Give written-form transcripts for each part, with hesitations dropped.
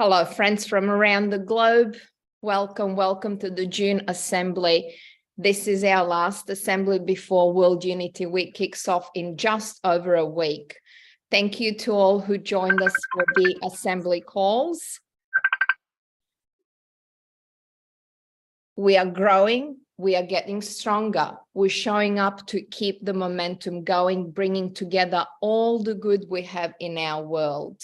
Hello, friends from around the globe. Welcome to the June Assembly. This is our last assembly before World Unity Week kicks off in just over a week. Thank you to all who joined us for the assembly calls. We are growing, we are getting stronger. We're showing up to keep the momentum going, bringing together all the good we have in our world.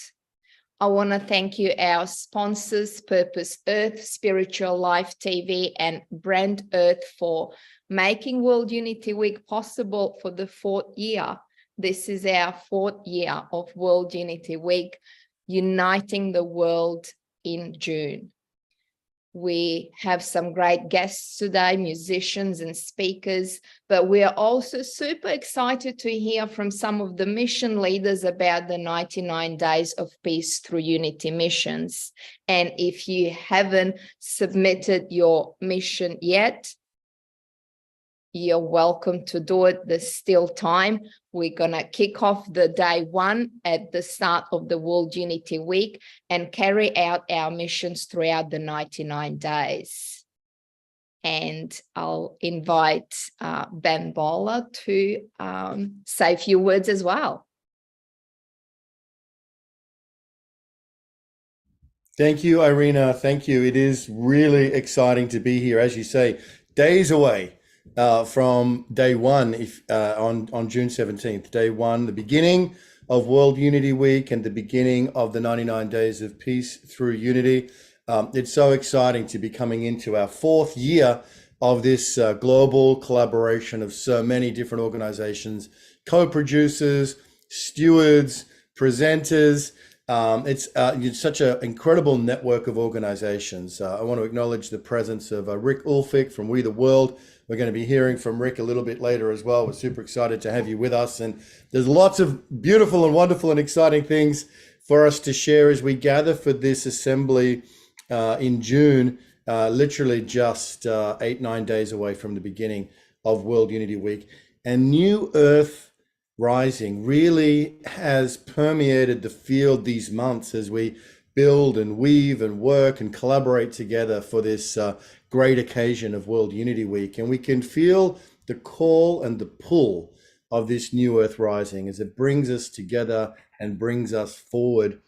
I want to thank you, our sponsors, Purpose Earth, Spiritual Life TV, and Brand Earth for making World Unity Week possible for the 4th year. This is our 4th year of World Unity Week, uniting the world in June. We have some great guests today, musicians and speakers, but we are also super excited to hear from some of the mission leaders about the 99 Days of Peace through Unity missions. And if you haven't submitted your mission yet, you're welcome to do it. There's still time. We're going to kick off the day 1 at the start of the World Unity Week and carry out our missions throughout the 99 days. And I'll invite Ben Bowler to say a few words as well. Thank you, Irina. Thank you. It is really exciting to be here, as you say, days away from day 1 on June 17th. Day 1, the beginning of World Unity Week and the beginning of the 99 Days of Peace through Unity. It's so exciting to be coming into our 4th year of this global collaboration of so many different organizations, co-producers, stewards, presenters. It's such an incredible network of organizations. I want to acknowledge the presence of Rick Ulfik from We the World. We're going to be hearing from Rick a little bit later as well. We're super excited to have you with us. And there's lots of beautiful and wonderful and exciting things for us to share as we gather for this assembly in June, literally just 8-9 days away from the beginning of World Unity Week. And New Earth Rising really has permeated the field these months as we build and weave and work and collaborate together for this great occasion of World Unity Week. And we can feel the call and the pull of this New Earth Rising as it brings us together and brings us forward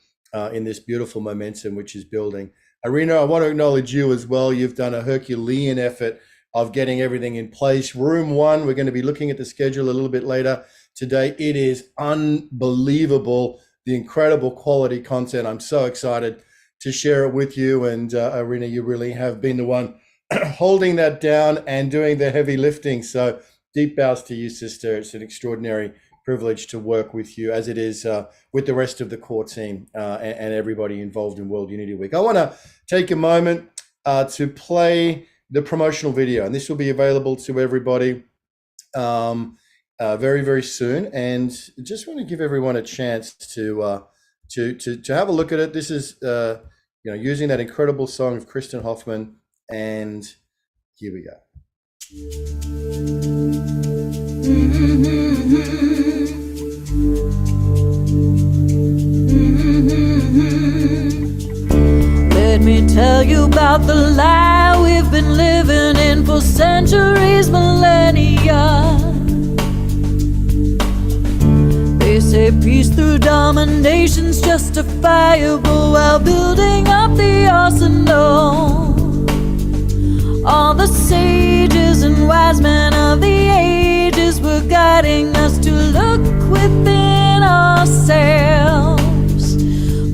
in this beautiful momentum which is building. Irina, I want to acknowledge you as well. You've done a Herculean effort of getting everything in place. Room 1, we're going to be looking at the schedule a little bit later today. It is unbelievable, the incredible quality content. I'm so excited to share it with you. And Irina, you really have been the one holding that down and doing the heavy lifting. So deep bows to you, sister. It's an extraordinary privilege to work with you, as it is with the rest of the core team and everybody involved in World Unity Week. I want to take a moment to play the promotional video, and this will be available to everybody very, very soon. And just want to give everyone a chance to have a look at it. This is using that incredible song of Kristen Hoffman, and here we go. Let me tell you about the lie we've been living in for centuries, millennia. They say peace through domination's justifiable while building up the arsenal. All the sages and wise men of the ages were guiding us to look within ourselves.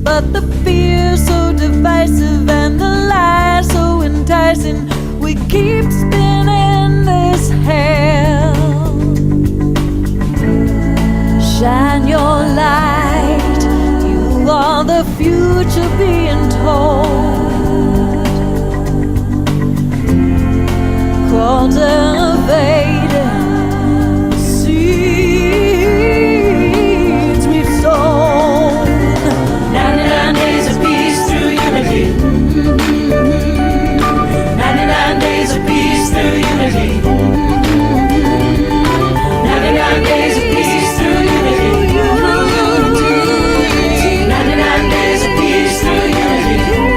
But the fear so divisive and the lie so enticing, we keep spinning this hell. Shine your light, you are the future being told. Cultivating seeds we've sown. 99 days of peace through unity. 99 days of peace through unity. 99 days of peace through unity. 99 days of peace through unity.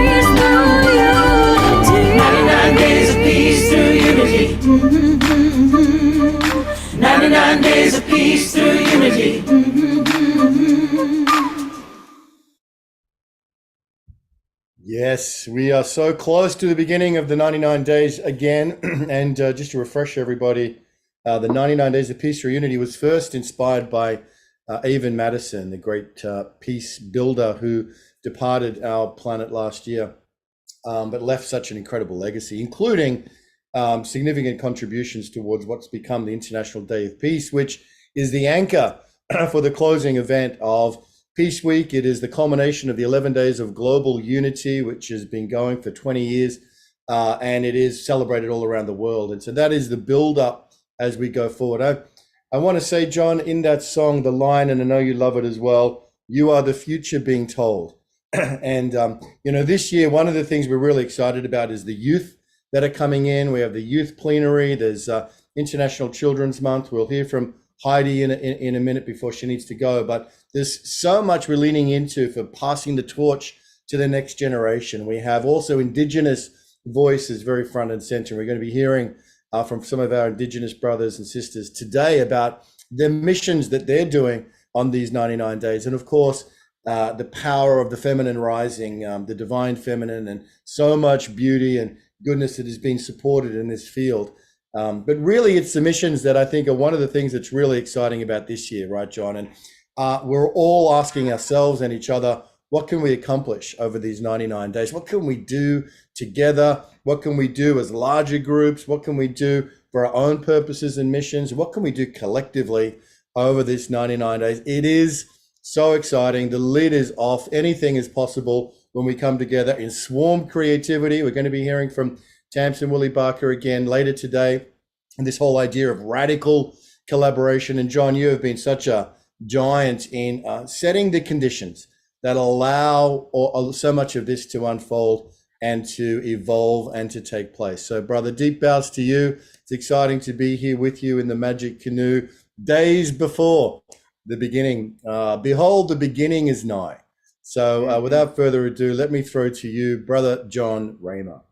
Yes, we are so close to the beginning of the 99 days again. And just to refresh everybody, the 99 Days of Peace through Unity was first inspired by Avon Madison, the great peace builder who departed our planet last year, but left such an incredible legacy, including significant contributions towards what's become the International Day of Peace, which is the anchor for the closing event of Peace Week. It is the culmination of the 11 days of global unity, which has been going for 20 years, and it is celebrated all around the world. And so that is the build up as we go forward. I want to say, John, in that song, the line, and I know you love it as well, you are the future being told. And, this year, one of the things we're really excited about is the youth that are coming in. We have the youth plenary. There's International Children's Month. We'll hear from Heidi in a minute before she needs to go. But there's so much we're leaning into for passing the torch to the next generation. We have also Indigenous voices very front and center. We're going to be hearing from some of our Indigenous brothers and sisters today about the missions that they're doing on these 99 days. And of course, the power of the feminine rising, the divine feminine, and so much beauty and goodness that is being supported in this field. But really, it's the missions that I think are one of the things that's really exciting about this year, right, John? And we're all asking ourselves and each other, what can we accomplish over these 99 days? What can we do together? What can we do as larger groups? What can we do for our own purposes and missions? What can we do collectively over this 99 days? It is so exciting. The lid is off. Anything is possible when we come together in swarm creativity. We're going to be hearing from Tamsin Willie Barker again later today, and this whole idea of radical collaboration. And John, you have been such a giant in setting the conditions that allow so much of this to unfold and to evolve and to take place. So, brother, deep bows to you. It's exciting to be here with you in the Magic Canoe days before the beginning. Behold, the beginning is nigh. So without further ado, let me throw to you, Brother John Raymer.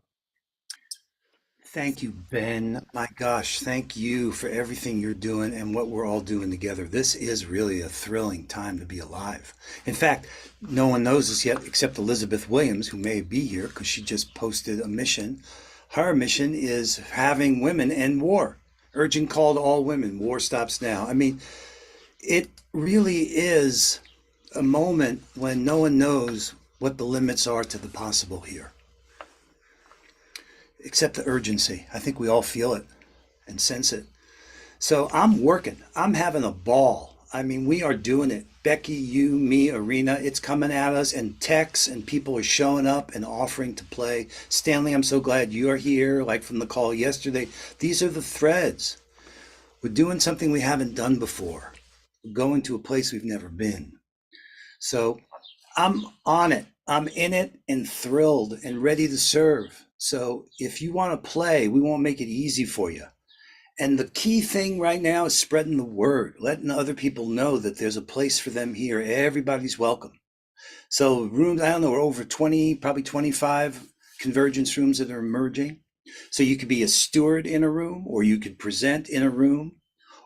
Thank you, Ben. My gosh, thank you for everything you're doing and what we're all doing together. This is really a thrilling time to be alive. In fact, no one knows this yet except Elizabeth Williams, who may be here because she just posted a mission. Her mission is having women end war. Urgent call to all women. War stops now. I mean, it really is a moment when no one knows what the limits are to the possible here. Except the urgency. I think we all feel it and sense it. So I'm working. I'm having a ball. I mean, we are doing it. Becky, you, me, Arena, it's coming at us, and texts, and people are showing up and offering to play. Stanley, I'm so glad you're here, like from the call yesterday. These are the threads. We're doing something we haven't done before. We're going to a place we've never been. So I'm on it. I'm in it and thrilled and ready to serve. So if you want to play, we won't make it easy for you. And the key thing right now is spreading the word, letting other people know that there's a place for them here. Everybody's welcome. So rooms, I don't know, we're over 20, probably 25 convergence rooms that are emerging. So you could be a steward in a room, or you could present in a room,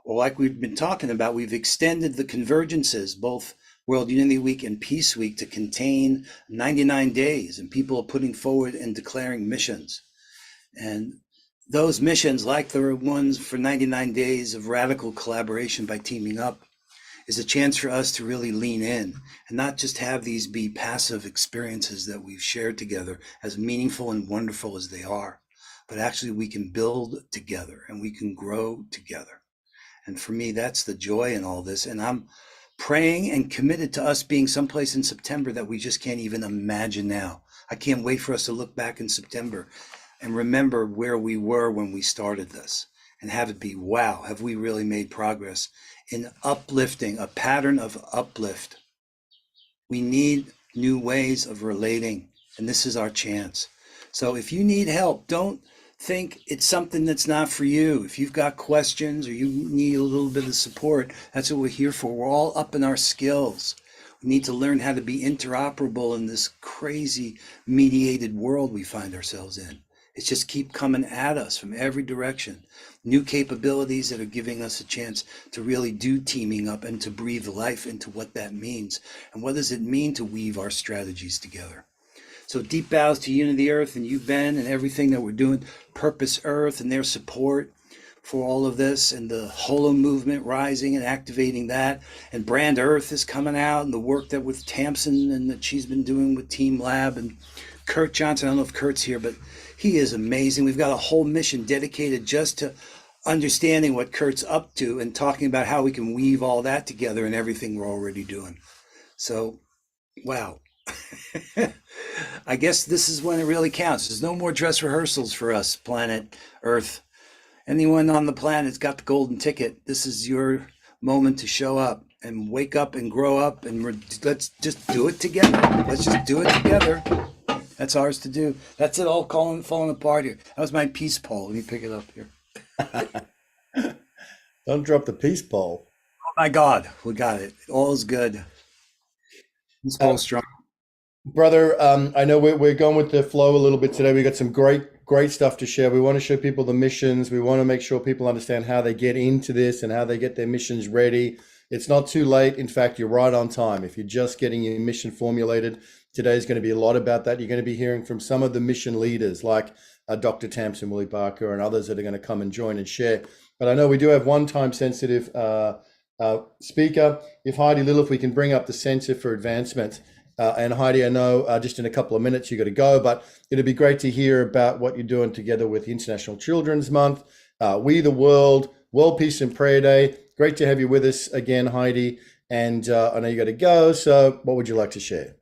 or like we've been talking about, we've extended the convergences, both World Unity Week and Peace Week, to contain 99 days, and people are putting forward and declaring missions. And those missions, like the ones for 99 days of radical collaboration by teaming up, is a chance for us to really lean in and not just have these be passive experiences that we've shared together, as meaningful and wonderful as they are, but actually we can build together and we can grow together. And for me, that's the joy in all this. And I'm praying and committed to us being someplace in September that we just can't even imagine now. I can't wait for us to look back in September and remember where we were when we started this, and have it be, wow, have we really made progress in uplifting, a pattern of uplift. We need new ways of relating, and this is our chance. So if you need help, don't think it's something that's not for you. If you've got questions or you need a little bit of support, that's what we're here for. We're all up in our skills. We need to learn how to be interoperable in this crazy mediated world we find ourselves in. It's just keep coming at us from every direction. New capabilities that are giving us a chance to really do teaming up and to breathe life into what that means. And what does it mean to weave our strategies together? So deep bows to Unity Earth and you, Ben, and everything that we're doing, Purpose Earth and their support for all of this, and the Holomovement rising and activating that. And Brand Earth is coming out, and the work that with Tamsin and that she's been doing with Team Lab, and Kurt Johnson. I don't know if Kurt's here, but he is amazing. We've got a whole mission dedicated just to understanding what Kurt's up to and talking about how we can weave all that together in everything we're already doing. So, wow. I guess this is when it really counts. There's no more dress rehearsals for us, planet Earth. Anyone on the planet's got the golden ticket. This is your moment to show up and wake up and grow up, and let's just do it together. Let's just do it together. That's ours to do. That's it all falling apart here. That was my peace pole. Let me pick it up here. Don't drop the peace pole. Oh my God, we got it. All is good. Peace pole strong. Brother, I know we're going with the flow a little bit today. We got some great stuff to share. We want to show people the missions. We want to make sure people understand how they get into this and how they get their missions ready. It's not too late. In fact, you're right on time. If you're just getting your mission formulated, today's going to be a lot about that. You're going to be hearing from some of the mission leaders like Dr. Tamsin Willie Barker and others that are going to come and join and share. But I know we do have one time sensitive speaker. If Heidi Lil, if we can bring up the Center for Advancement. And Heidi, I know just in a couple of minutes you got to go, but it'd be great to hear about what you're doing together with the International Children's Month, We the World Peace and Prayer Day. Great to have you with us again, Heidi. And I know you got to go, so what would you like to share?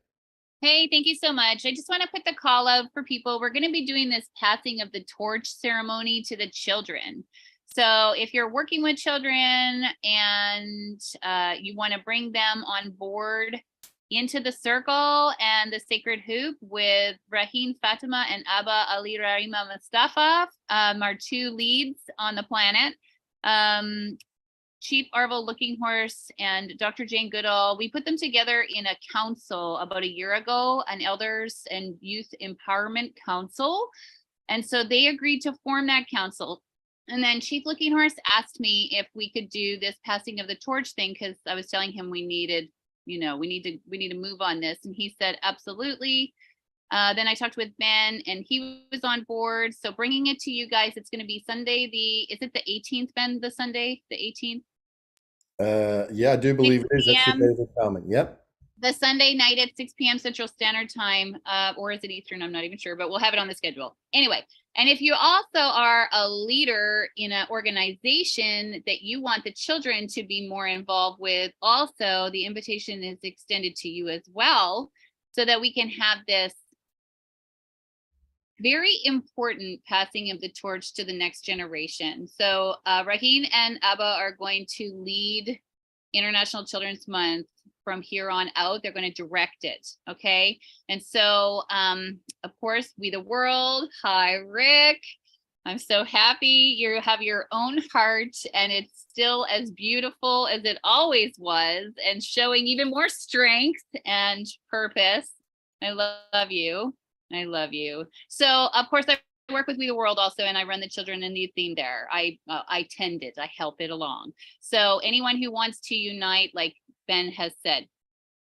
Hey, thank you so much. I just want to put the call out for people. We're going to be doing this passing of the torch ceremony to the children. So if you're working with children and you want to bring them on board into the circle and the sacred hoop with Raheen Fatima and Abba Ali Rahima Mustafa, our two leads on the planet. Chief Arvel Looking Horse and Dr. Jane Goodall, we put them together in a council about a year ago, an Elders and Youth Empowerment Council. And so they agreed to form that council. And then Chief Looking Horse asked me if we could do this passing of the torch thing, because I was telling him we needed, we need to move on this. And he said, absolutely. Then I talked with Ben and he was on board. So bringing it to you guys, it's going to be Sunday, is it the 18th, Ben, the Sunday, the 18th? Yeah, I do believe it is. That's the day of empowerment. Yep. The Sunday night at 6 p.m. Central Standard Time, or is it Eastern? I'm not even sure, but we'll have it on the schedule. Anyway, and if you also are a leader in an organization that you want the children to be more involved with, also the invitation is extended to you as well, so that we can have this very important passing of the torch to the next generation. So Raheen and Abba are going to lead International Children's Month from here on out. They're going to direct it. Okay. And so, of course, We the World. Hi, Rick. I'm so happy you have your own heart and it's still as beautiful as it always was and showing even more strength and purpose. I love you. I love you. So, of course, I work with We the World also, and I run the Children and Youth theme there. I tend it. I help it along. So anyone who wants to unite, like Ben has said,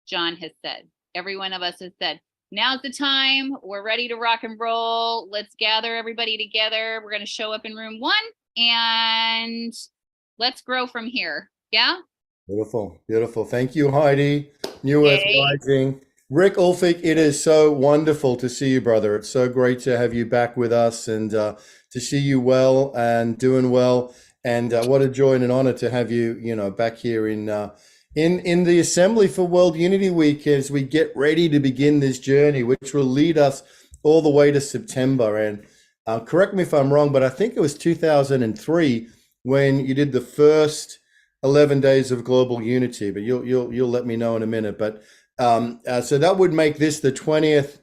John has said, every one of us has said, now's the time. We're ready to rock and roll. Let's gather everybody together. We're going to show up in room 1 and let's grow from here. Yeah. Beautiful. Beautiful. Thank you, Heidi. New Earth Rising. Rick Ulfik, it is so wonderful to see you, brother. It's so great to have you back with us and to see you well and doing well. And what a joy and an honor to have you, back here in the Assembly for World Unity Week as we get ready to begin this journey, which will lead us all the way to September. And correct me if I'm wrong, but I think it was 2003 when you did the first 11 days of global unity. But you'll let me know in a minute. But so that would make this the 20th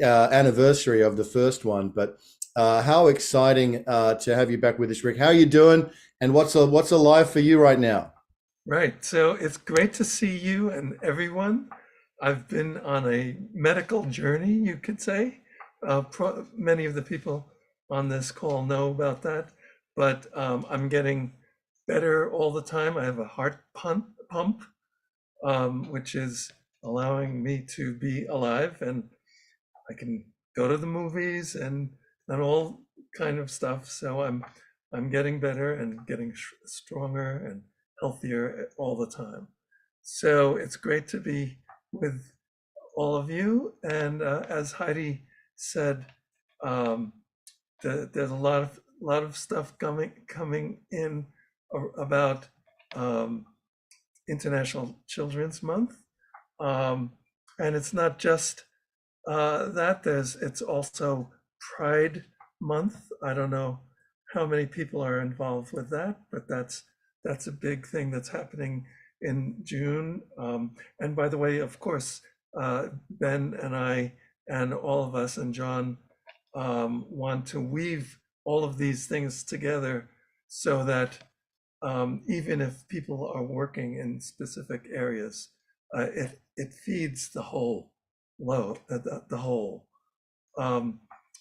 anniversary of the first one. But how exciting to have you back with us, Rick. How are you doing? And what's alive for you right now? Right. So it's great to see you and everyone. I've been on a medical journey, you could say. Many of the people on this call know about that, but I'm getting better all the time. I have a heart pump, which is allowing me to be alive. And I can go to the movies and all kind of stuff. So I'm getting better and getting stronger and healthier all the time. So it's great to be with all of you. And as Heidi said, there's a lot of stuff coming in about International Children's Month, and it's not just that. It's also Pride Month. I don't know how many people are involved with that, but that's a big thing that's happening in June. And by the way, of course, Ben and I and all of us and John want to weave all of these things together so that even if people are working in specific areas, it feeds the whole the whole.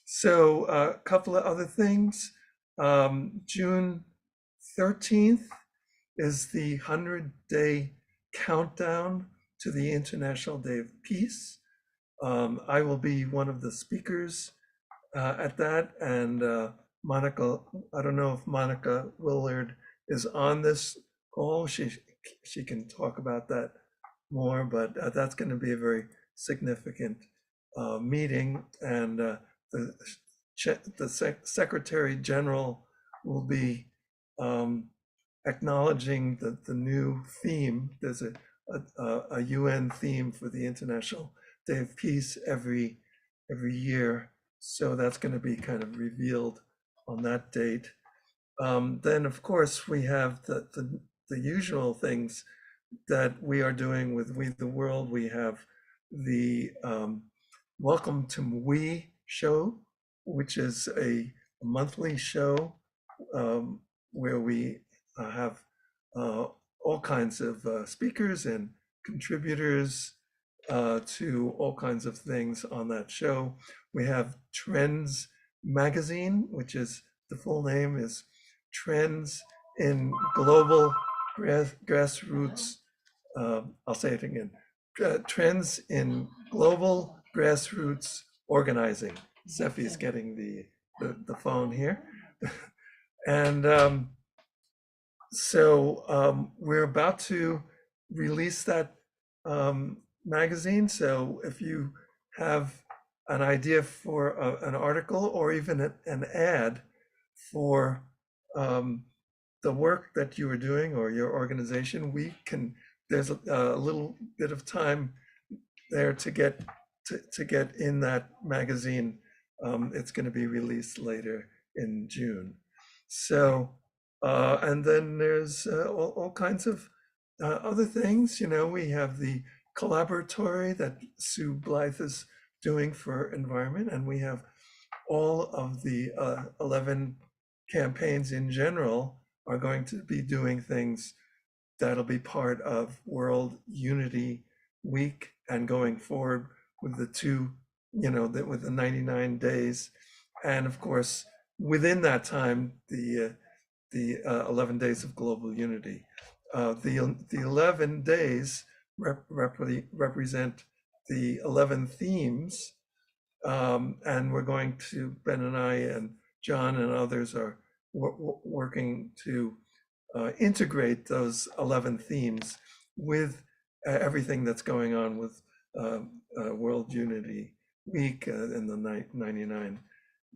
So a couple of other things. June 13th is the 100-day countdown to the International Day of Peace. I will be one of the speakers at that, and Monica, I don't know if Monica Willard is on this call. She can talk about that more, but that's going to be a very significant meeting, and the Secretary General will be acknowledging the new theme. There's a UN theme for the International Day of Peace every year, so that's going to be kind of revealed on that date. Then, of course, we have the usual things that we are doing with We the World. We have the Welcome to We show, which is a monthly show where we have all kinds of speakers and contributors to all kinds of things on that show. We have Trends Magazine, which is, the full name is Trends in Global Grassroots, I'll say it again, Trends in Global Grassroots Organizing. Seffi's getting the phone here. And so we're about to release that magazine. So if you have an idea for an article or even an ad for the work that you are doing or your organization, there's a little bit of time there to get in that magazine. It's going to be released later in June. So and then there's all kinds of other things. You know, we have the collaboratory that Sue Blythe is doing for environment, and we have all of the 11 campaigns in general are going to be doing things that'll be part of World Unity Week and going forward with the two, with the 99 days. And of course, within that time, the 11 days of global unity. The 11 days represent the 11 themes, and we're going to, Ben and I and John and others are working to integrate those 11 themes with everything that's going on with World Unity Week in the 99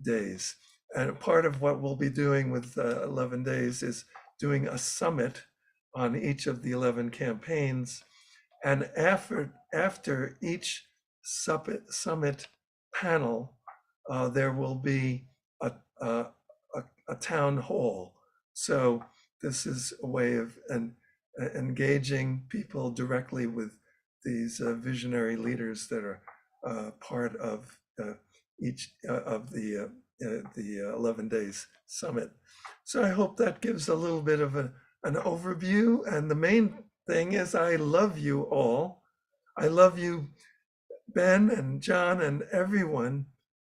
days. And part of what we'll be doing with 11 days is doing a summit on each of the 11 campaigns. And after each summit panel, there will be a town hall. So this is a way of engaging people directly with these visionary leaders that are part of each of the 11 days summit. So I hope that gives a little bit of an overview. And the main thing is, I love you all. I love you, Ben and John and everyone.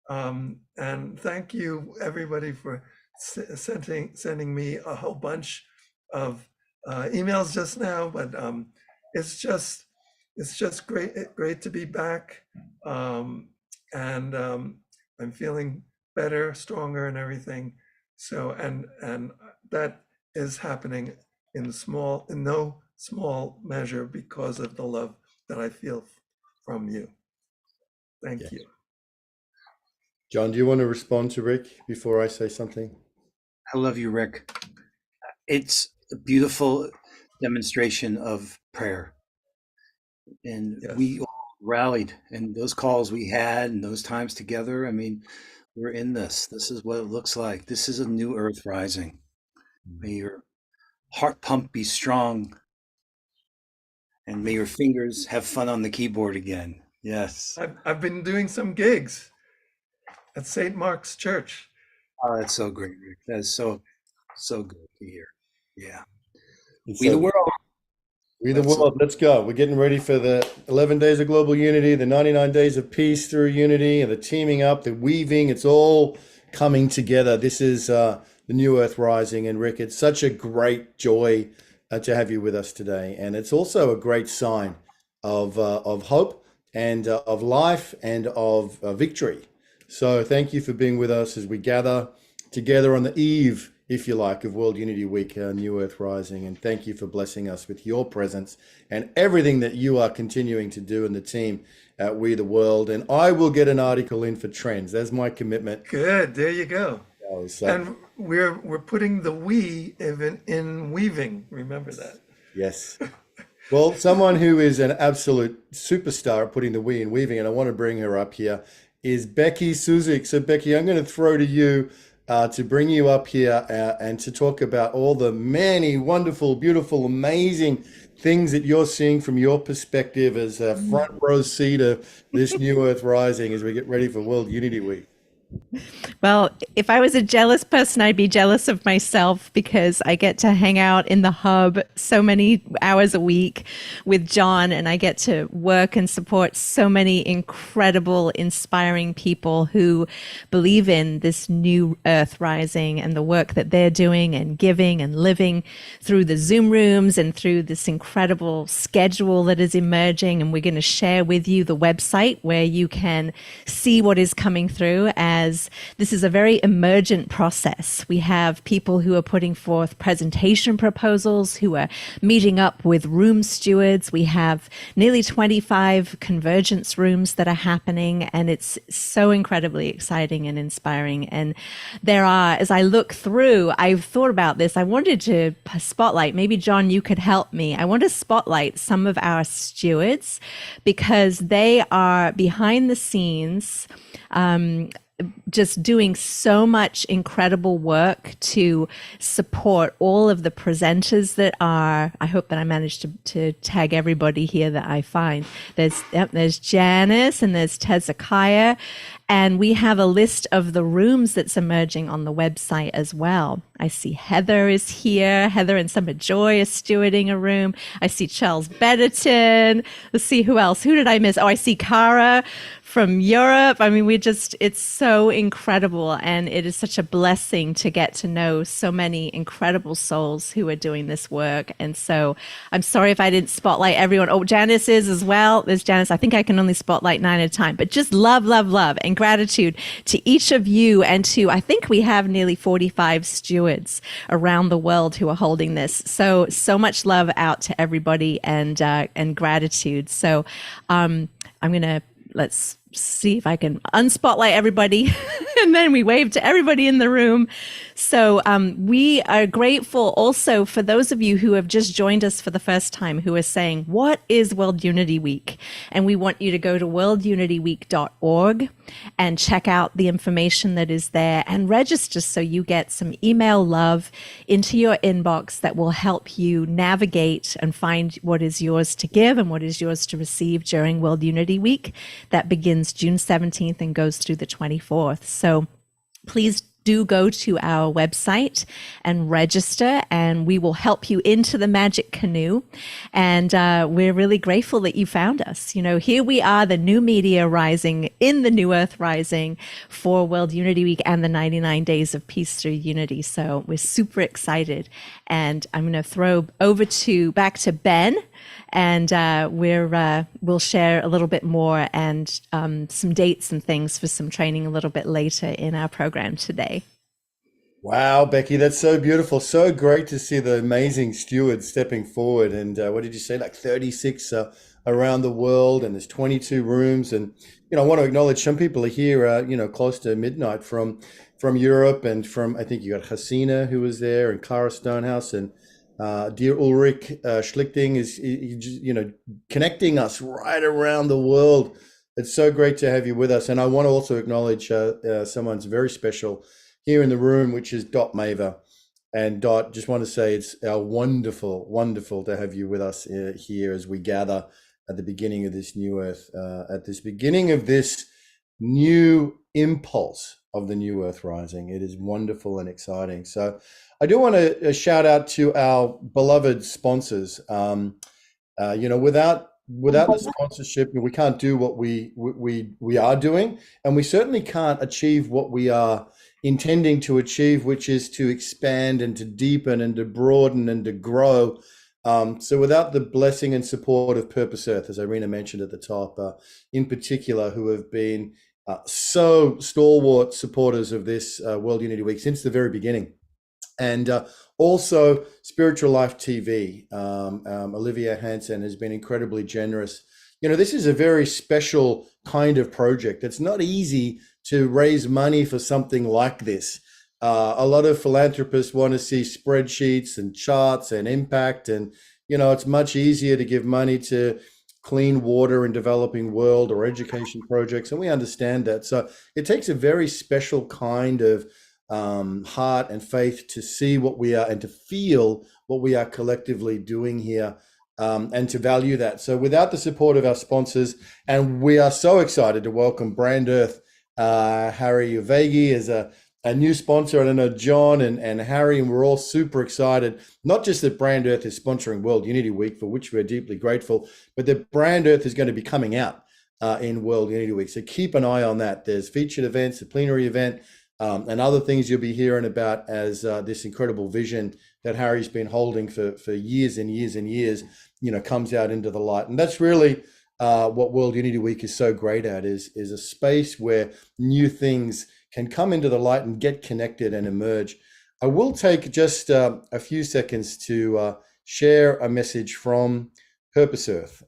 And thank you everybody for sending me a whole bunch of emails just now, but it's just great to be back. and I'm feeling better, stronger, and everything. So, and that is happening in no small measure because of the love that I feel from you. Thank Yeah. you. John, do you want to respond to Rick before I say something? I love you, Rick. It's a beautiful demonstration of prayer. And Yes. we all rallied, and those calls we had and those times together. I mean, we're in this. This is what it looks like. This is a new earth rising. May your heart pump be strong, and may your fingers have fun on the keyboard again. Yes. I've been doing some gigs at St. Mark's Church. Oh, that's so great, Rick. That is so good to hear. Yeah. It's We the so- world. We the world, let's go. We're getting ready for the 11 days of global unity, the 99 days of peace through unity, and the teaming up, the weaving. It's all coming together. This is the new earth rising. And Rick, it's such a great joy to have you with us today. And it's also a great sign of hope and of life and of victory. So thank you for being with us as we gather together on the eve, if you like, of World Unity Week, New Earth Rising. And thank you for blessing us with your presence and everything that you are continuing to do in the team at We the World. And I will get an article in for Trends. That's my commitment. Good, there you go. So, And we're putting the we even in weaving. Remember that. yes. Well, someone who is an absolute superstar at putting the we in weaving, and I want to bring her up here, is Becky Suzik. So Becky, I'm going to throw to you to bring you up here and to talk about all the many wonderful, beautiful, amazing things that you're seeing from your perspective as a front row seat of this new earth rising as we get ready for World Unity Week. Well, if I was a jealous person, I'd be jealous of myself because I get to hang out in the hub so many hours a week with John, and I get to work and support so many incredible, inspiring people who believe in this new earth rising and the work that they're doing and giving and living through the Zoom rooms and through this incredible schedule that is emerging. And we're going to share with you the website where you can see what is coming through, as this is a very emergent process. We have people who are putting forth presentation proposals, who are meeting up with room stewards. We have nearly 25 convergence rooms that are happening, and it's so incredibly exciting and inspiring. And there are, as I look through, I've thought about this. I wanted to spotlight, maybe John, you could help me. I want to spotlight some of our stewards because they are behind the scenes, just doing so much incredible work to support all of the presenters that are, I hope that I managed to tag everybody here that I find. There's Janice and there's Tezekiah, and we have a list of the rooms that's emerging on the website as well. I see Heather is here. Heather and Summer Joy is stewarding a room. I see Charles Betterton. Let's see who else. Who did I miss? Oh, I see Cara from Europe. I mean, it's so incredible, and it is such a blessing to get to know so many incredible souls who are doing this work. And so I'm sorry if I didn't spotlight everyone. Oh, Janice is as well. There's Janice. I think I can only spotlight 9 at a time, but just love, love, love, and gratitude to each of you, and to, I think we have nearly 45 stewards around the world who are holding this. So much love out to everybody, and gratitude. So I'm going to, let's see if I can unspotlight everybody and then we wave to everybody in the room. So we are grateful also for those of you who have just joined us for the first time, who are saying, what is World Unity Week? And we want you to go to worldunityweek.org and check out the information that is there and register so you get some email love into your inbox that will help you navigate and find what is yours to give and what is yours to receive during World Unity Week. That begins June 17th and goes through the 24th. So please do go to our website and register, and we will help you into the magic canoe. And we're really grateful that you found us. You know, here we are, the new media rising in the new earth rising for World Unity Week and the 99 days of peace through unity. So we're super excited. And I'm going to throw over back to Ben and we'll share a little bit more and some dates and things for some training a little bit later in our program today. Wow, Becky, that's so beautiful. So great to see the amazing stewards stepping forward. And what did you say? Like 36 around the world, and there's 22 rooms. And I want to acknowledge some people are here, close to midnight from Europe, and from, I think you got Hasina who was there, and Clara Stonehouse, and dear Ulrich Schlichting is connecting us right around the world. It's so great to have you with us. And I want to also acknowledge someone's very special here in the room, which is Dot Maver. And Dot, just want to say it's wonderful, wonderful to have you with us here as we gather at the beginning of this new earth, at this beginning of this new impulse of the new earth rising. It is wonderful and exciting. So I do want to shout out to our beloved sponsors. Without the sponsorship, we can't do what we are doing, and we certainly can't achieve what we are intending to achieve, which is to expand and to deepen and to broaden and to grow. So without the blessing and support of Purpose Earth, as Irina mentioned at the top, in particular, who have been so stalwart supporters of this World Unity Week since the very beginning. And also Spiritual Life TV, Olivia Hansen has been incredibly generous. This is a very special kind of project. It's not easy to raise money for something like this. A lot of philanthropists want to see spreadsheets and charts and impact. And, it's much easier to give money to clean water in developing world or education projects. And we understand that. So it takes a very special kind of heart and faith to see what we are and to feel what we are collectively doing here, and to value that. So without the support of our sponsors, and we are so excited to welcome Brand Earth, Harry Uvegi as a new sponsor. And I know John and Harry, and we're all super excited, not just that Brand Earth is sponsoring World Unity Week, for which we're deeply grateful, but that Brand Earth is going to be coming out in World Unity Week. So keep an eye on that. There's featured events, a plenary event, and other things you'll be hearing about as this incredible vision that Harry's been holding for years and years and years, comes out into the light. And that's really what World Unity Week is so great at, is a space where new things can come into the light and get connected and emerge. I will take just a few seconds to share a message from Purpose Earth,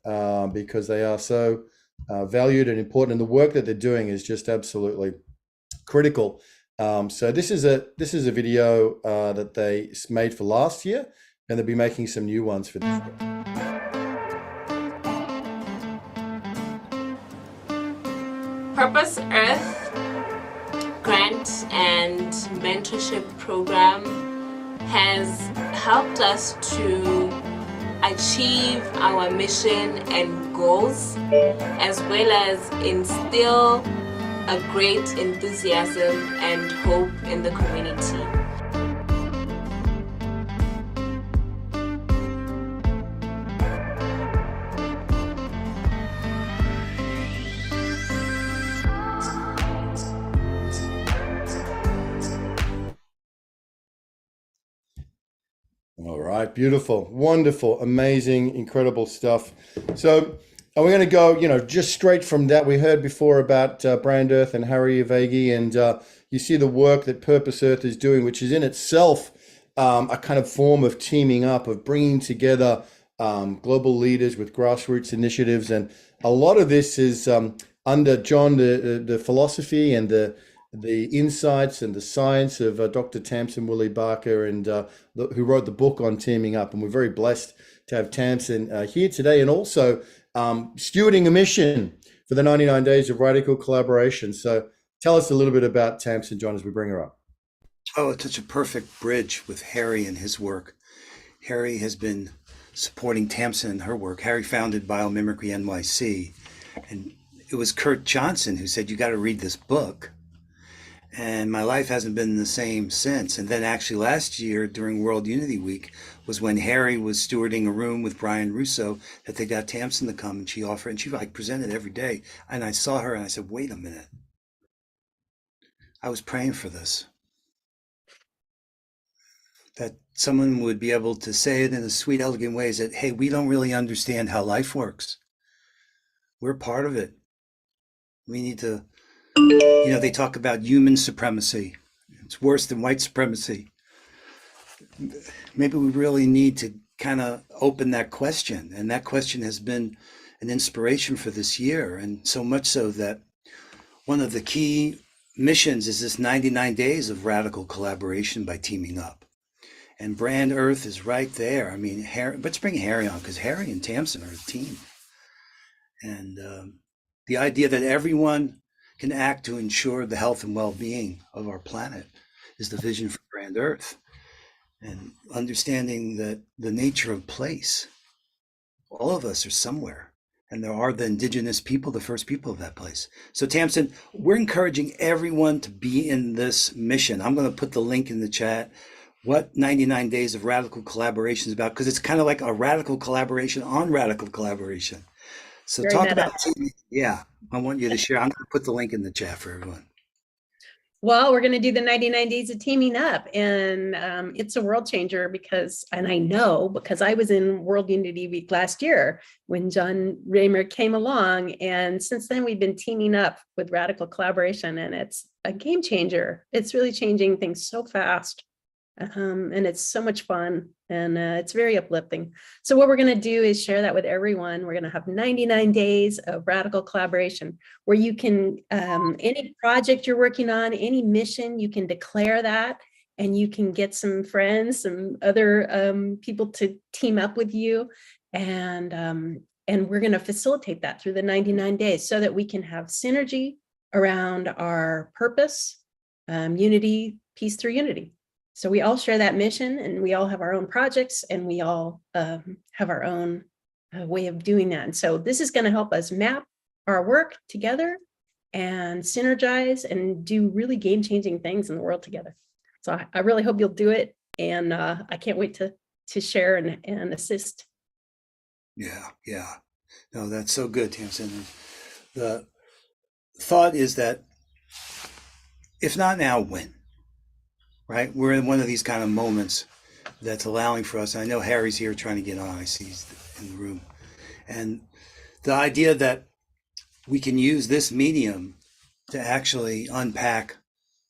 because they are so valued and important, and the work that they're doing is just absolutely critical. So this is a video that they made for last year, and they'll be making some new ones for this year. Purpose Earth grant and mentorship program has helped us to achieve our mission and goals, as well as instill a great enthusiasm and hope in the community. All right, beautiful, wonderful, amazing, incredible stuff. So we're going to go, just straight from that. We heard before about Brand Earth and Harry Uvegi, and you see the work that Purpose Earth is doing, which is in itself a kind of form of teaming up, of bringing together global leaders with grassroots initiatives. And a lot of this is under John, the philosophy and the insights and the science of Dr. Tamsin Woolley Barker, and who wrote the book on teaming up. And we're very blessed to have Tamsin here today, and also stewarding a mission for the 99 Days of Radical Collaboration. So tell us a little bit about Tamsin, John, as we bring her up. Oh, it's such a perfect bridge with Harry and his work. Harry has been supporting Tamsin and her work. Harry founded Biomimicry NYC, and it was Kurt Johnson who said, "You got to read this book." And my life hasn't been the same since. And then actually last year during World Unity Week was when Harry was stewarding a room with Brian Russo that they got Tamsin to come, and she offered, and she like presented every day. And I saw her and I said, wait a minute. I was praying for this. that someone would be able to say it in a sweet, elegant way, is that, hey, we don't really understand how life works. We're part of it. We need to, they talk about human supremacy. It's worse than white supremacy. Maybe we really need to kind of open that question. And that question has been an inspiration for this year. And so much so that one of the key missions is this 99 days of radical collaboration by teaming up. And Brand Earth is right there. I mean, let's bring Harry on, because Harry and Tamsin are a team. And the idea that everyone can act to ensure the health and well-being of our planet is the vision for Brand Earth. And understanding that the nature of place, all of us are somewhere. And there are the indigenous people, the first people of that place. So Tamsin, we're encouraging everyone to be in this mission. I'm going to put the link in the chat, what 99 Days of Radical Collaboration is about, because it's kind of like a radical collaboration on radical collaboration. So Very talk meta. about, yeah, I want you to share. I'm going to put the link in the chat for everyone. Well, we're going to do the 99 days of teaming up, and it's a world changer because I know because I was in World Unity Week last year when John Raymer came along, and since then we've been teaming up with radical collaboration, and it's a game changer. It's really changing things so fast, and it's so much fun, and it's very uplifting. So what we're going to do is share that with everyone. We're going to have 99 days of radical collaboration where you can, any project you're working on, any mission, you can declare that, and you can get some friends, some other people to team up with you. And we're going to facilitate that through the 99 days so that we can have synergy around our purpose, unity, peace through unity. So we all share that mission, and we all have our own projects, and we all have our own way of doing that. And so this is going to help us map our work together and synergize and do really game-changing things in the world together. So I really hope you'll do it, and I can't wait to share and assist. Yeah. No, that's so good, Tamsin. The thought is that if not now, when? Right? We're in one of these kind of moments that's allowing for us. I know Harry's here trying to get on. I see he's in the room. And the idea that we can use this medium to actually unpack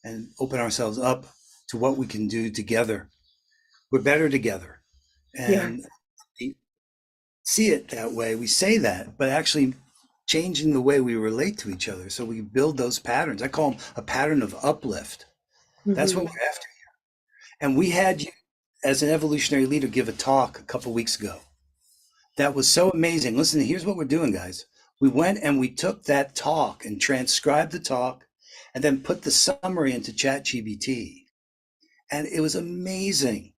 and open ourselves up to what we can do together. We're better together. And see it that way. We say that, but actually changing the way we relate to each other. So we build those patterns. I call them a pattern of uplift. That's what we're after. And we had you, as an evolutionary leader, give a talk a couple weeks ago. That was so amazing. Listen, here's what we're doing, guys. We went and we took that talk and transcribed the talk and then put the summary into ChatGPT. And it was amazing.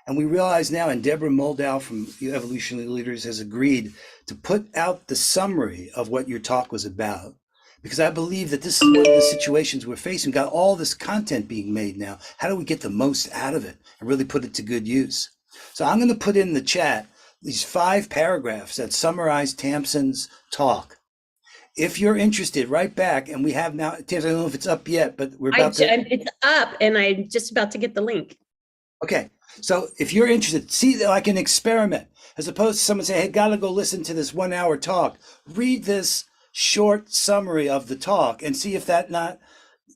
And we realize now, and Deborah Moldow from Evolutionary Leaders has agreed to put out the summary of what your talk was about. Because I believe that this is one of the situations we're facing. We've got all this content being made now. How do we get the most out of it and really put it to good use? So I'm going to put in the chat these 5 paragraphs that summarize Tamsin's talk. If you're interested, write back. And we have now, Tamsin, I don't know if it's up yet, but we're about to. It's up, and I'm just about to get the link. Okay. So if you're interested, see like an experiment, as opposed to someone saying, hey, gotta go listen to this 1-hour talk. Read this short summary of the talk and see if that not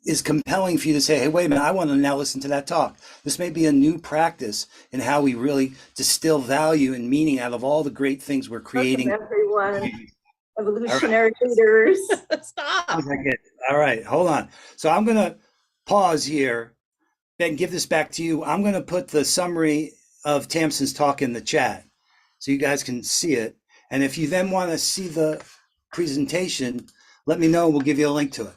is compelling for you to say, hey, wait a minute, I want to now listen to that talk. This may be a new practice in how we really distill value and meaning out of all the great things we're creating. Welcome everyone, evolutionary leaders. Stop. All right, hold on. So I'm going to pause here. Ben, give this back to you. I'm going to put the summary of Tamsin's talk in the chat so you guys can see it. And if you then want to see the presentation, let me know. We'll give you a link to it.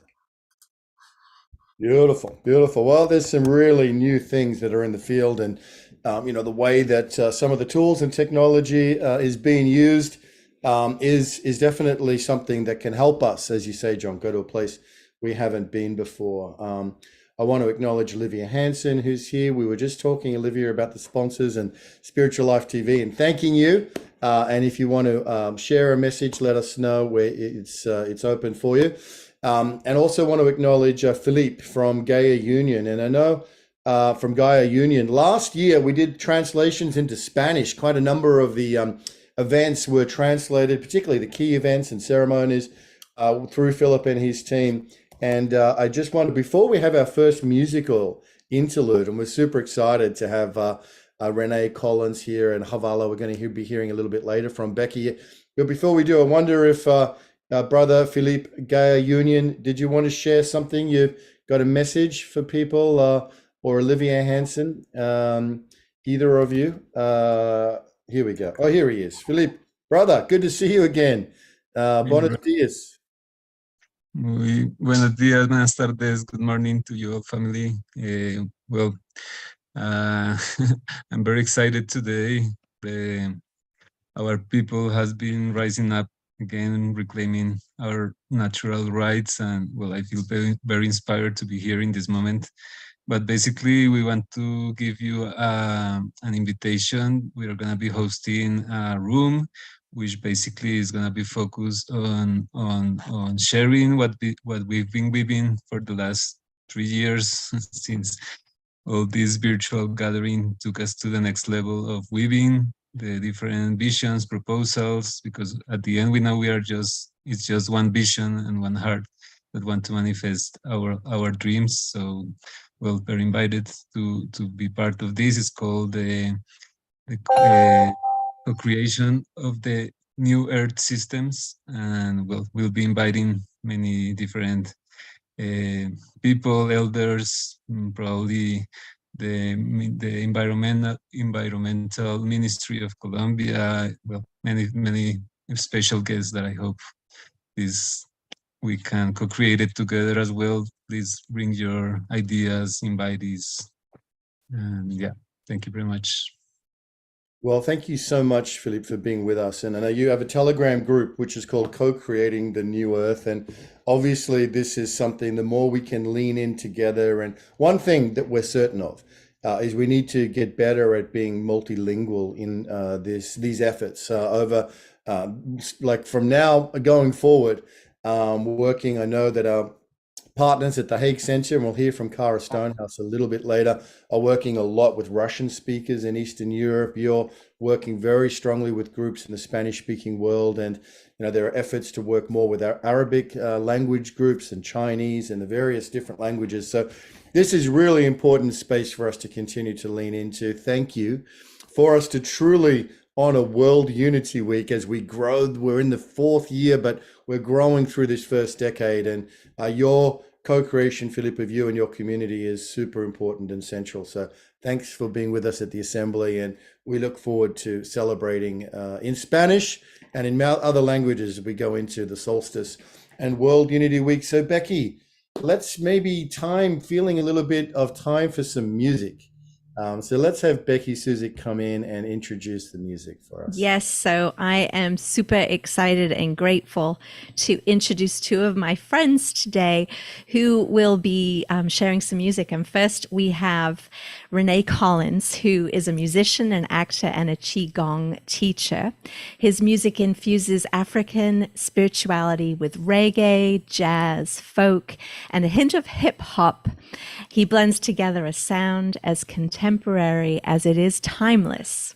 Beautiful. Well, there's some really new things that are in the field, and the way that some of the tools and technology is being used is definitely something that can help us, as you say, John, go to a place we haven't been before. I want to acknowledge Olivia Hansen, who's here. We were just talking, Olivia, about the sponsors and Spiritual Life TV, and thanking you. And if you want to share a message, let us know. Where it's open for you. And also want to acknowledge Philippe from Gaia Union. And I know from Gaia Union. Last year, we did translations into Spanish. Quite a number of the events were translated, particularly the key events and ceremonies, through Philip and his team. And I just wanted, before we have our first musical interlude, and we're super excited to have Renee Collins here and Havala, we're going to be hearing a little bit later from Becky. But before we do, I wonder if Brother Philippe, Gaia Union, did you want to share something? You've got a message for people, or Olivier Hansen, either of you? Here we go. Oh, here he is. Philippe, brother, good to see you again. Buenos dias. Buenos días, buenas tardes, good morning to your family. I'm very excited today. Our people has been rising up again, reclaiming our natural rights, and well, I feel very, very inspired to be here in this moment. But basically, we want to give you an invitation. We are going to be hosting a room, which basically is going to be focused on sharing what we've been weaving for the last 3 years since all this virtual gathering took us to the next level of weaving the different visions, proposals, because at the end we know it's just one vision and one heart that want to manifest our dreams. So, well, we're invited to be part of this. It's called the co-creation of the new Earth systems, and well, we'll be inviting many different people, elders, probably the environmental ministry of Colombia. Well, many special guests that I hope we can co-create it together as well. Please bring your ideas, invitees, and yeah, thank you very much. Well, thank you so much, Philippe, for being with us. And I know you have a Telegram group, which is called Co-Creating the New Earth. And obviously, this is something, the more we can lean in together. And one thing that we're certain of is we need to get better at being multilingual in these efforts over, like from now going forward, working. I know that our partners at the Hague Center, and we'll hear from Cara Stonehouse a little bit later, are working a lot with Russian speakers in Eastern Europe. You're working very strongly with groups in the Spanish-speaking world, and there are efforts to work more with our Arabic language groups and Chinese and the various different languages. So this is really important space for us to continue to lean into. Thank you for us to truly honor World Unity Week as we grow. We're in the 4th year, but we're growing through this first decade, and your co-creation, Philippe, of you and your community is super important and central. So thanks for being with us at the Assembly, and we look forward to celebrating in Spanish and in other languages as we go into the solstice and World Unity Week. So Becky, let's maybe feeling a little bit of time for some music. So let's have Becky Suzik come in and introduce the music for us. Yes, so I am super excited and grateful to introduce 2 of my friends today who will be sharing some music. And first we have Renee Collins, who is a musician, an actor, and a Qigong teacher. His music infuses African spirituality with reggae, jazz, folk, and a hint of hip hop. He blends together a sound as contemporary as it is timeless.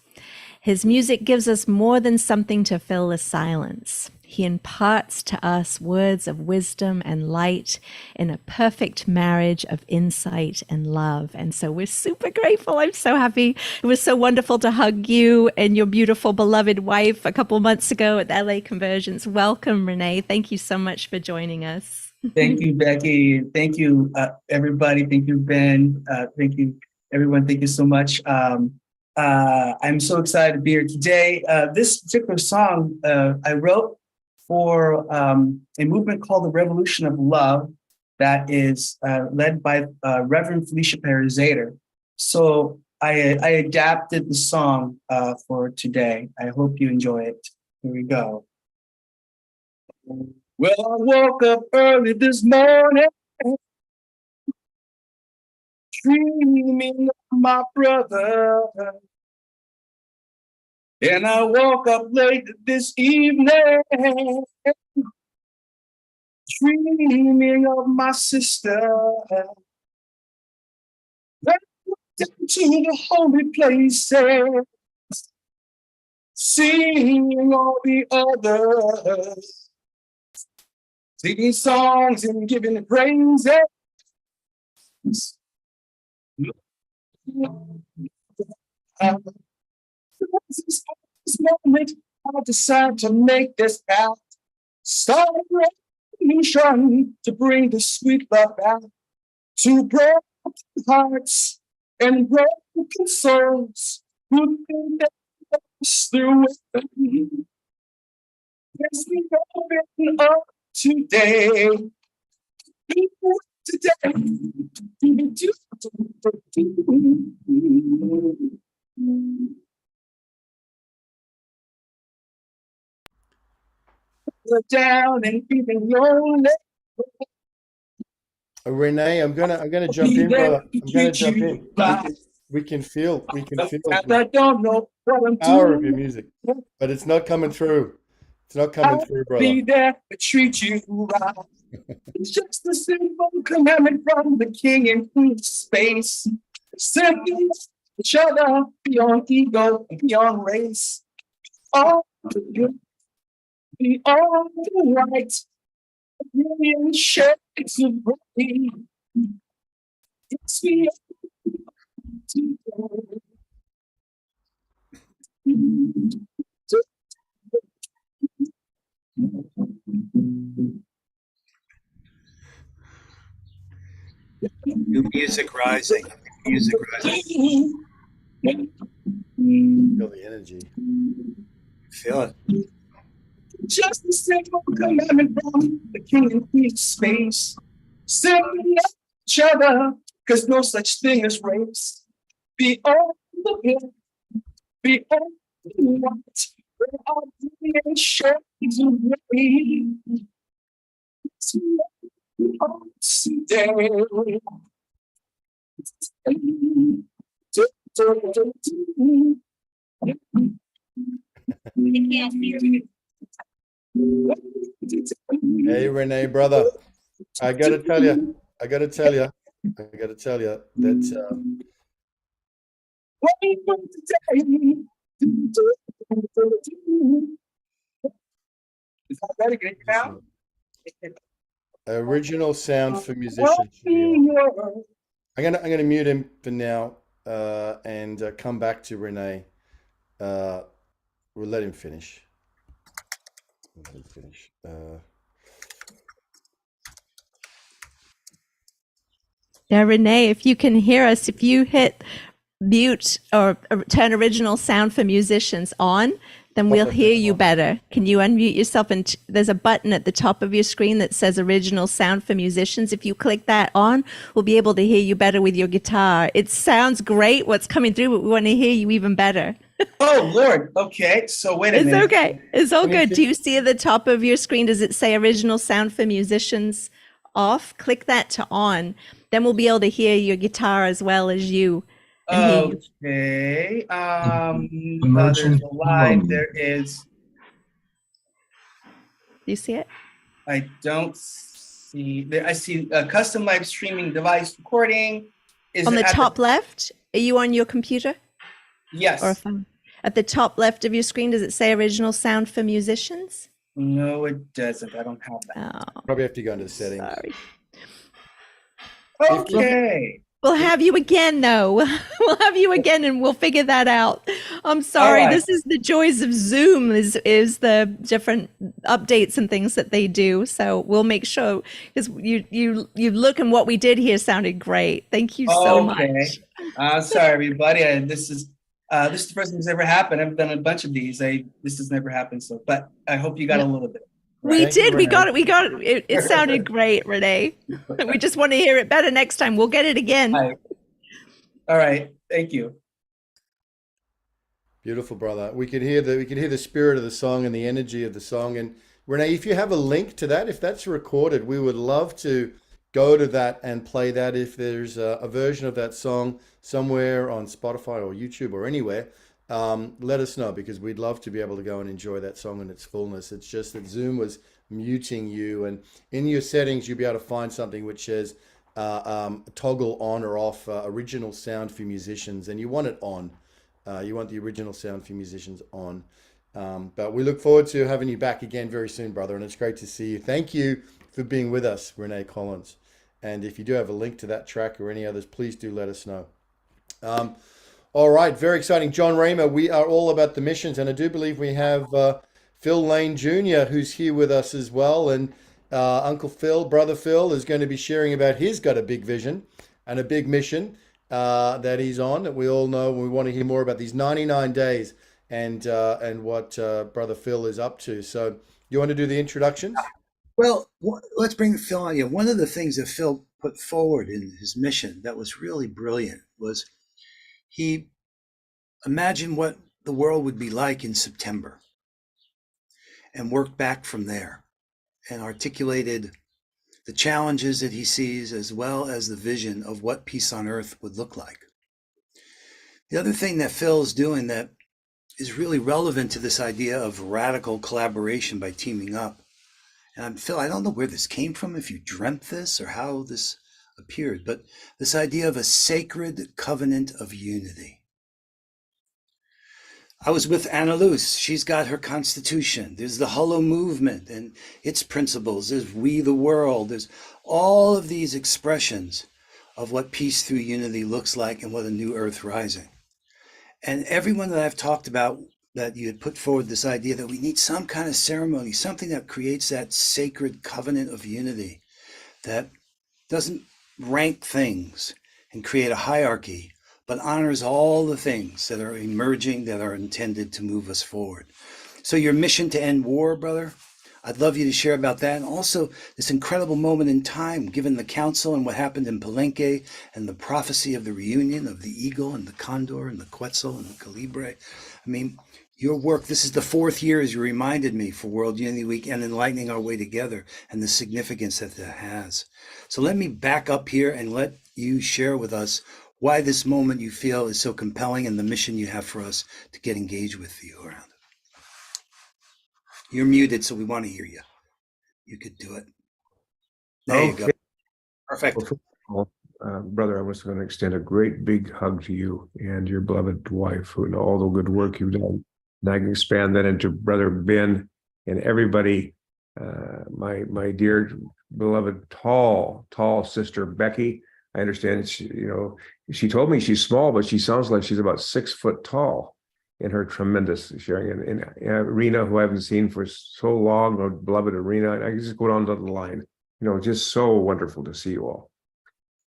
His music gives us more than something to fill the silence. He imparts to us words of wisdom and light in a perfect marriage of insight and love. And so we're super grateful. I'm so happy. It was so wonderful to hug you and your beautiful beloved wife a couple months ago at the LA Convergence. Welcome, Renee. Thank you so much for joining us. Thank you, Becky. Thank you, everybody. Thank you, Ben. Thank you, everyone. Thank you so much. I'm so excited to be here today. This particular song I wrote for a movement called the Revolution of Love that is led by Reverend Felicia Perez-Zader. So I adapted the song for today. I hope you enjoy it. Here we go. Well, I woke up early this morning, dreaming of my brother. And I woke up late this evening, dreaming of my sister. down to the holy places, singing all the others, singing songs and giving praises. This moment, I decide to make this out. Celebration to bring the sweet love out to broken hearts and broken souls who think that through it. Yes, we open up today. Down and feeling lonely. Renee, I'm gonna jump in, brother. I'm gonna jump in. We can feel I the don't know what I'm power of your doing. music, but it's not coming through. It's not coming through, brother. Be there to treat you right. It's just a simple commandment from the King and Queen of space. Simply love each other beyond ego and beyond race. All the good, be all the right. A million shades of gray. It's me. New music rising. Music rising. Feel the energy. Feel it. Just a simple commandment from the King and Queen of space. Simply love each other, cause no such thing as race. Be all the good, be all the right. We're all million shades of gray. Today. Hey, Renee, brother. I gotta tell you that Is that better? Can you now? original sound for musicians should be on. I'm gonna mute him for now, and come back to Renee. We'll let him finish. Yeah, Renee, if you can hear us, if you hit mute or turn original sound for musicians on, then we'll hear you better. Can you unmute yourself? And there's a button at the top of your screen that says original sound for musicians. If you click that on, we'll be able to hear you better with your guitar. It sounds great what's coming through, but we want to hear you even better. Oh, Lord. Okay. So wait a minute. It's okay. It's all good. Do you see at the top of your screen, does it say original sound for musicians off? Click that to on. Then we'll be able to hear your guitar as well as you. Okay. There's a line. There is. Do you see it? I don't see. There, I see a custom live streaming device recording. Is on it the top left? Are you on your computer? Yes. Or a phone? At the top left of your screen, does it say original sound for musicians? No, it doesn't. I don't have that. Oh, Probably have to go into settings. sorry. Okay. We'll have you again, though. We'll have you again, and we'll figure that out. I'm sorry. All right. This is the joys of Zoom. Is the different updates and things that they do. So we'll make sure, because you look, and what we did here sounded great. Thank you so much. I'm sorry, everybody. This is the first time this ever happened. I've done a bunch of these. This has never happened. So, but I hope you got a little bit. We did. We got it. It sounded great, Renee. We just want to hear it better next time. We'll get it again. All right. Thank you. Beautiful, brother. We could hear the spirit of the song and the energy of the song. And Renee, if you have a link to that, if that's recorded, we would love to go to that and play that. If there's a version of that song somewhere on Spotify or YouTube or anywhere, let us know, because we'd love to be able to go and enjoy that song in its fullness. It's just that Zoom was muting you, and in your settings, you'll be able to find something which says toggle on or off original sound for musicians, and you want it on. You want the original sound for musicians on. But we look forward to having you back again very soon, brother, and it's great to see you. Thank you for being with us, Renee Collins. And if you do have a link to that track or any others, please do let us know. All right, very exciting. John Raymer, we are all about the missions, and I do believe we have Phil Lane Jr., who's here with us as well. And Uncle Phil, Brother Phil, is going to be sharing about he's got a big vision and a big mission that he's on, that we all know. We want to hear more about these 99 days and what Brother Phil is up to. So you want to do the introductions? Well, let's bring Phil on. One of the things that Phil put forward in his mission that was really brilliant was he imagined what the world would be like in September and worked back from there and articulated the challenges that he sees as well as the vision of what peace on earth would look like. The other thing that Phil is doing that is really relevant to this idea of radical collaboration by teaming up. And Phil, I don't know where this came from, if you dreamt this or how this appeared, but this idea of a sacred covenant of unity. I was with Anna Luce. She's got her constitution. There's the Holomovement and its principles. There's We the World. There's all of these expressions of what peace through unity looks like and what a new earth rising. And everyone that I've talked about, that you had put forward this idea that we need some kind of ceremony, something that creates that sacred covenant of unity that doesn't rank things and create a hierarchy, but honors all the things that are emerging that are intended to move us forward. So your mission to end war, brother, I'd love you to share about that. And also this incredible moment in time, given the council and what happened in Palenque and the prophecy of the reunion of the eagle and the condor and the quetzal and the calibre. I mean, your work, this is the 4th year, as you reminded me, for World Unity Week and Enlightening Our Way Together and the significance that that has. So let me back up here and let you share with us why this moment you feel is so compelling and the mission you have for us to get engaged with you around. You're muted, so we want to hear you. You could do it. There you go. Perfect. Well, first of all, brother, I was going to extend a great big hug to you and your beloved wife, who know all the good work you've done. And I can expand that into Brother Ben and everybody, my dear beloved tall sister Becky. I understand she told me she's small, but she sounds like she's about 6 foot tall in her tremendous sharing. And Rena, who I haven't seen for so long, our beloved Rena, and I can just go down the line. Just so wonderful to see you all.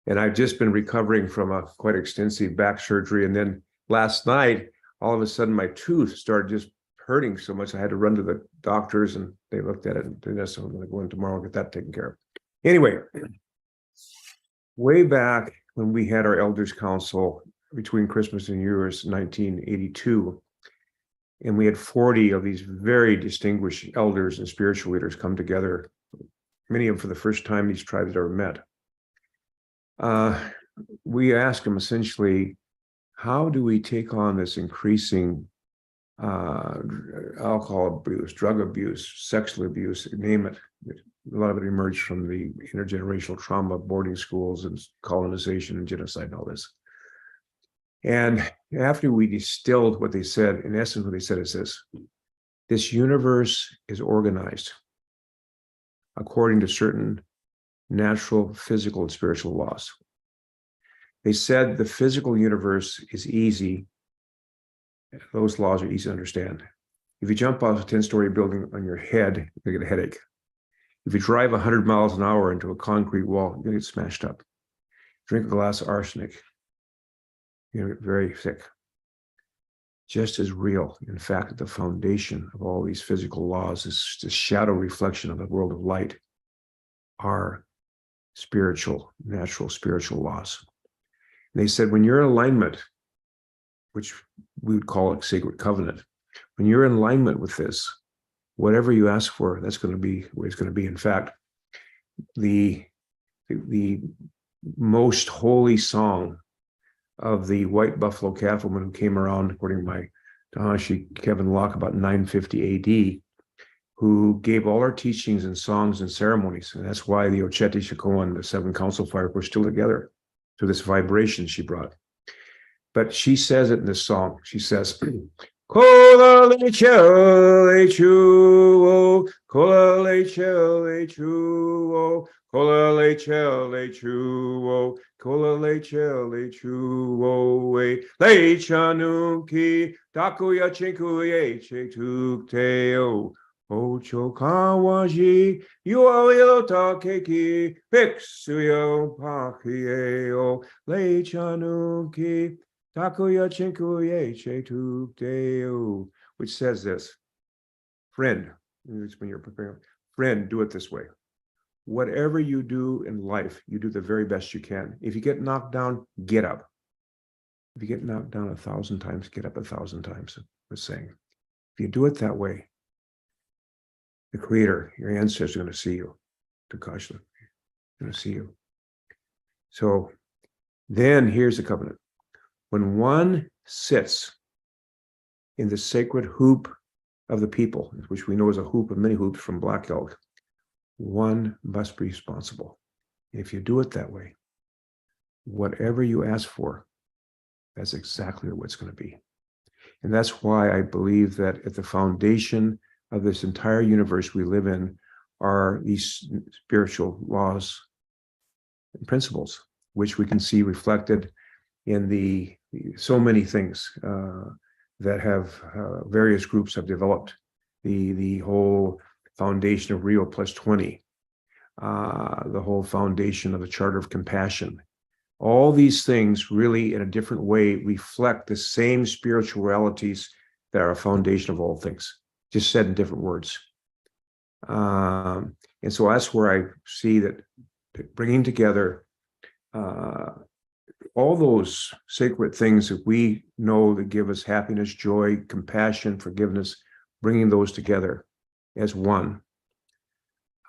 And I've just been recovering from a quite extensive back surgery. And then last night, all of a sudden, my tooth started just hurting so much. I had to run to the doctors and they looked at it and did this. So I'm going to go in tomorrow and get that taken care of. Anyway, way back when we had our Elders Council between Christmas and New Year's 1982, and we had 40 of these very distinguished elders and spiritual leaders come together, many of them for the first time these tribes had ever met. We asked them essentially, how do we take on this increasing alcohol abuse, drug abuse, sexual abuse, name it. A lot of it emerged from the intergenerational trauma of boarding schools and colonization and genocide and all this. And after we distilled what they said, in essence, what they said is this universe is organized according to certain natural, physical, and spiritual laws. They said the physical universe is easy. Those laws are easy to understand. If you jump off a 10-story building on your head, you get a headache. If you drive 100 miles an hour into a concrete wall, you get smashed up. Drink a glass of arsenic, you get very sick. Just as real, in fact, the foundation of all these physical laws is the shadow reflection of the world of light, are spiritual, natural spiritual laws. And they said, when you're in alignment, which we would call a sacred covenant, when you're in alignment with this, whatever you ask for, that's going to be where it's going to be. In fact, the most holy song of the white buffalo cattleman who came around, according to my Tahashi Kevin Locke, about 950 AD, who gave all our teachings and songs and ceremonies. And that's why the Ocheti Shako and the seven council fires were still together through this vibration she brought. But she says it in this song. She says, Kola le chele chuo, kola le chele chuo, kola le chele chuo, kola le chele chuo, le chanuki, takuya chinkuye chetukteo, ocho kawaji, yualio takeki, pixuyo pakieo, le chanuki, Takuya chinkuye chetukteo, which says this, friend, when you're preparing, friend, do it this way. Whatever you do in life, you do the very best you can. If you get knocked down, get up. If you get knocked down 1,000 times, get up 1,000 times, we're saying. If you do it that way, the Creator, your ancestors are going to see you, Takashla, going to see you. So then here's the covenant. When one sits in the sacred hoop of the people, which we know is a hoop of many hoops from Black Elk, one must be responsible. If you do it that way, whatever you ask for, that's exactly what it's going to be. And that's why I believe that at the foundation of this entire universe we live in are these spiritual laws and principles, which we can see reflected in the so many things that have various groups have developed. The whole foundation of Rio +20, the whole foundation of the Charter of Compassion. All these things really in a different way reflect the same spiritual realities that are a foundation of all things, just said in different words. And so that's where I see that bringing together all those sacred things that we know that give us happiness, joy, compassion, forgiveness, bringing those together as one.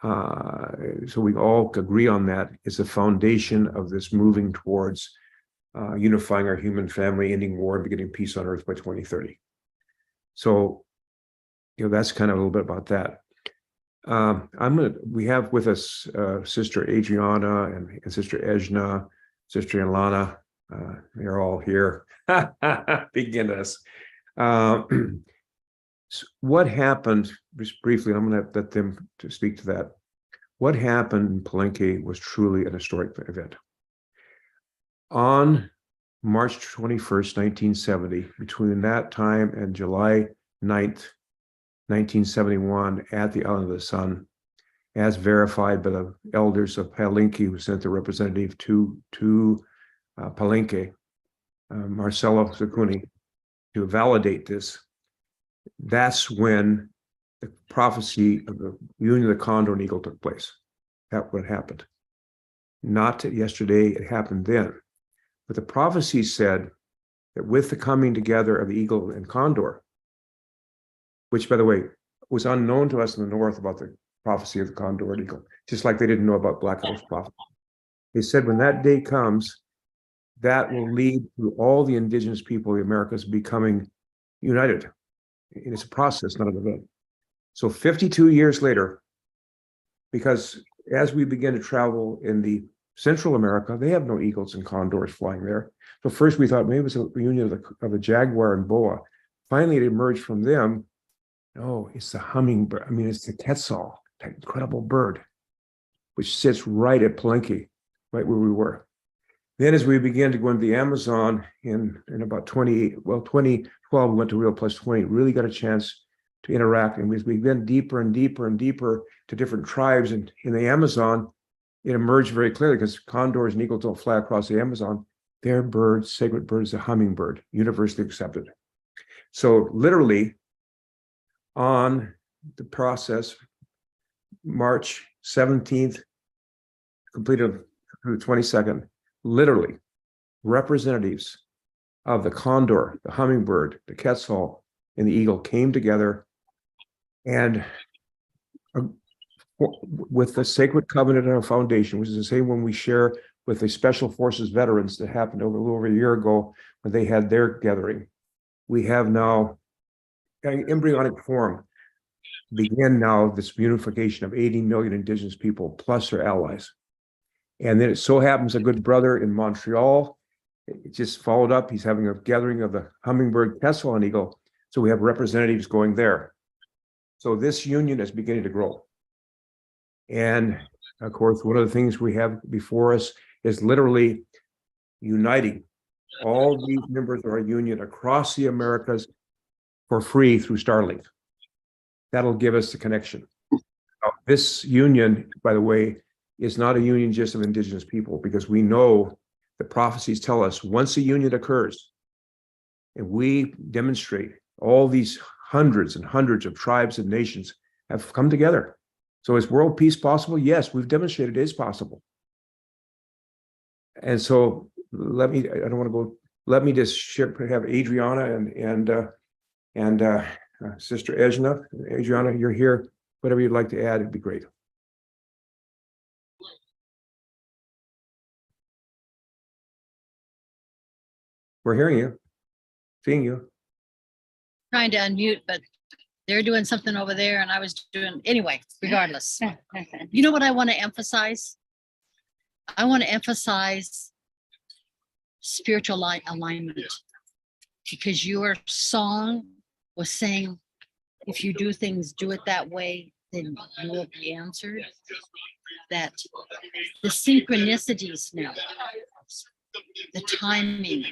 So we all agree on that is the foundation of this moving towards unifying our human family, ending war, and beginning peace on earth by 2030. So, that's kind of a little bit about that. We have with us Sister Adriana and Sister Ejna, Sister Ilana, they're all here. Begin us. What happened, just briefly, I'm going to let them to speak to that. What happened in Palenque was truly an historic event. On March 21st, 1970, between that time and July 9th, 1971, at the Island of the Sun, as verified by the elders of Palenque, who sent the representative to Palenque, Marcelo Zucuni, to validate this. That's when the prophecy of the union of the condor and eagle took place. That's what happened. Not yesterday, it happened then. But the prophecy said that with the coming together of the eagle and condor, which, by the way, was unknown to us in the North about the prophecy of the condor and eagle, just like they didn't know about Black Eagle's prophecy. They said when that day comes, that will lead to all the indigenous people of the Americas becoming united. And it's a process, not an event. So 52 years later, because as we begin to travel in the Central America, they have no eagles and condors flying there. So first we thought maybe it was a reunion of the jaguar and boa. Finally, it emerged from them. No, it's the hummingbird. I mean, it's the quetzal, that incredible bird, which sits right at Palenque, right where we were. Then as we began to go into the Amazon in about 2012, we went to Rio +20, really got a chance to interact. And as we went deeper and deeper and deeper to different tribes in the Amazon, it emerged very clearly because condors and eagles don't fly across the Amazon. Their bird, sacred bird, is a hummingbird, universally accepted. So literally on the process, March 17th, completed through the 22nd, literally representatives of the condor, the hummingbird, the quetzal, and the eagle came together and with the sacred covenant and foundation, which is the same one we share with the Special Forces veterans that happened a little over a year ago when they had their gathering. We have now, in embryonic form, begin now this unification of 80 million Indigenous people plus their allies. And then it so happens a good brother in Montreal, it just followed up. He's having a gathering of the hummingbird, Kessel, and eagle. So we have representatives going there. So this union is beginning to grow. And of course, one of the things we have before us is literally uniting all these members of our union across the Americas for free through Starlink. That'll give us the connection. Now, this union, by the way, is not a union just of Indigenous people, because we know the prophecies tell us once a union occurs and we demonstrate all these hundreds and hundreds of tribes and nations have come together. So is world peace possible? Yes, we've demonstrated it is possible. And so let me just have Adriana and Sister Ejna. Adriana, you're here. Whatever you'd like to add, it'd be great. We're hearing you, seeing you. Trying to unmute, but they're doing something over there and I was doing, anyway, regardless. You know what I want to emphasize? I want to emphasize spiritual alignment, because your song was saying, if you do things, do it that way, then you will be answered. That the synchronicities now, the timing,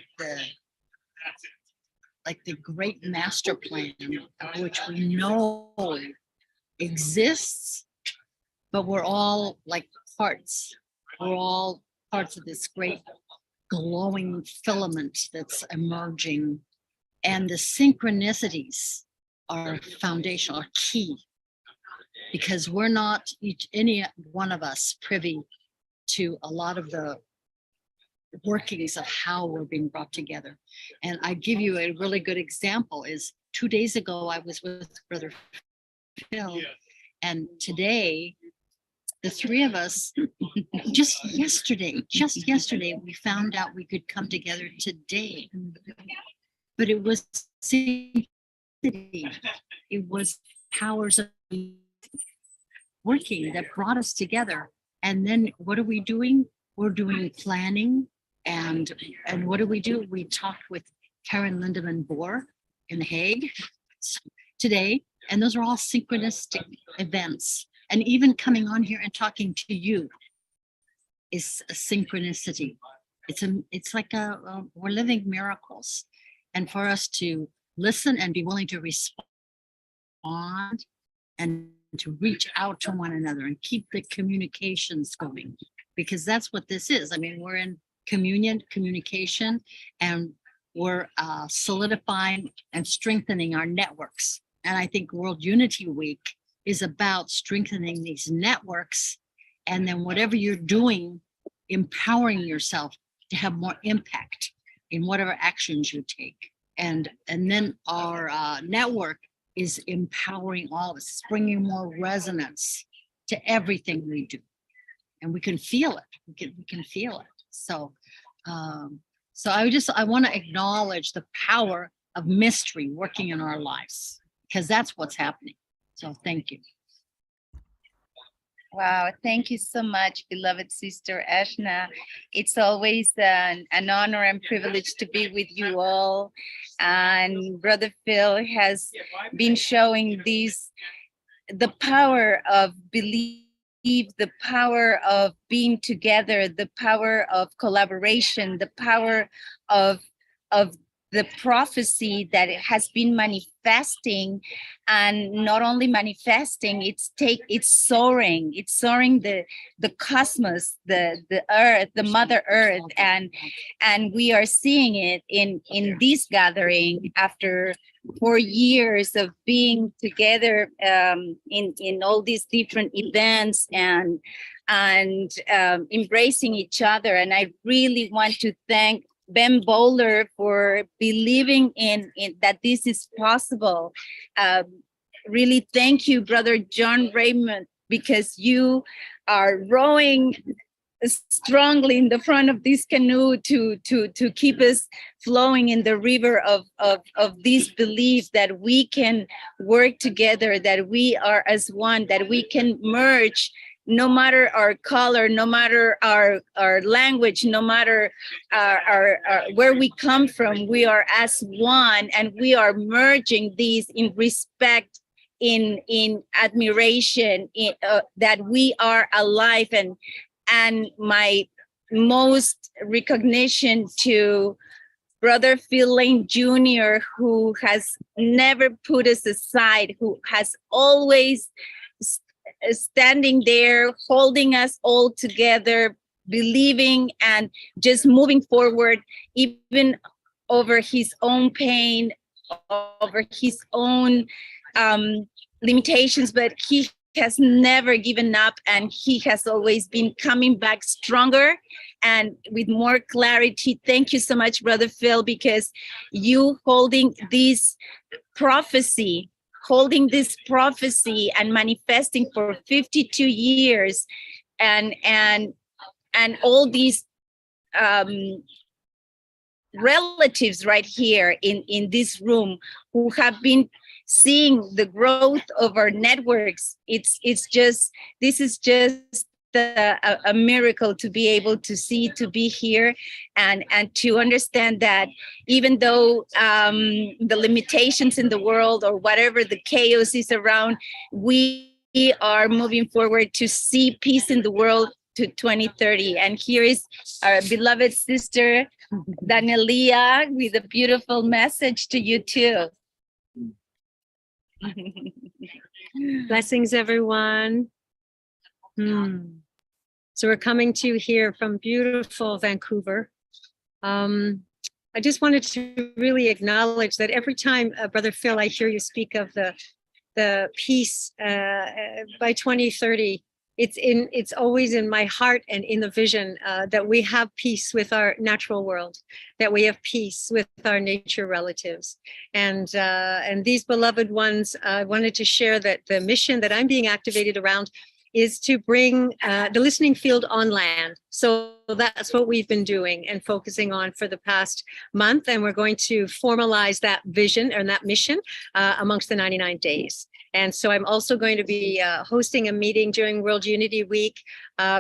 the great master plan of which we know exists, but we're all like parts. We're all parts of this great glowing filament that's emerging. And the synchronicities are foundational, are key, because we're not any one of us privy to a lot of the workings of how we're being brought together. And I give you a really good example is 2 days ago, I was with Brother Phil, and today, the three of us, just yesterday, we found out we could come together today. But it was synchronicity. It was powers of working that brought us together. And then what are we doing? We're doing planning. And what do? We talked with Karen Lindemann Bohr in The Hague today. And those are all synchronistic events. And even coming on here and talking to you is a synchronicity. It's like we're living miracles. And for us to listen and be willing to respond and to reach out to one another and keep the communications going, because that's what this is. I mean, we're in communication, and we're solidifying and strengthening our networks. And I think World Unity Week is about strengthening these networks, and then whatever you're doing, empowering yourself to have more impact in whatever actions you take. And then our network is empowering all of us, it's bringing more resonance to everything we do. And we can feel it, we can feel it. So I want to acknowledge the power of mystery working in our lives, because that's what's happening. So thank you. Wow, thank you so much, beloved Sister Ejna. It's always an honor and privilege to be with you all. And Brother Phil has been showing the power of belief, the power of being together, the power of collaboration, the power of the prophecy that it has been manifesting, and not only manifesting, it's soaring the cosmos, the earth, the Mother Earth, and we are seeing it in this gathering after 4 years of being together in all these different events and embracing each other. And I really want to thank Ben Bowler for believing in that this is possible. Really thank you, Brother John Raymond, because you are rowing strongly in the front of this canoe to keep us flowing in the river of these beliefs that we can work together, that we are as one, that we can merge no matter our color, no matter our language, no matter our where we come from, we are as one, and we are merging these in respect, in admiration, that we are alive. And my most recognition to Brother Phil Lane Jr., who has never put us aside, who has always standing there, holding us all together, believing and just moving forward, even over his own pain, over his own limitations, but he has never given up, and he has always been coming back stronger and with more clarity. Thank you so much, Brother Phil, because you holding this prophecy and manifesting for 52 years, and all these relatives right here in this room who have been seeing the growth of our networks. This is just a miracle to be able to see, to be here, and to understand that even though the limitations in the world or whatever the chaos is around, we are moving forward to see peace in the world to 2030. And here is our beloved sister Danelia with a beautiful message to you too. Blessings, everyone. So we're coming to you here from beautiful Vancouver. I just wanted to really acknowledge that every time, Brother Phil, I hear you speak of the peace by 2030, it's always in my heart and in the vision that we have peace with our natural world, that we have peace with our nature relatives. And these beloved ones, I wanted to share that the mission that I'm being activated around is to bring the listening field on land. So that's what we've been doing and focusing on for the past month. And we're going to formalize that vision and that mission amongst the 99 days. And so I'm also going to be hosting a meeting during World Unity Week,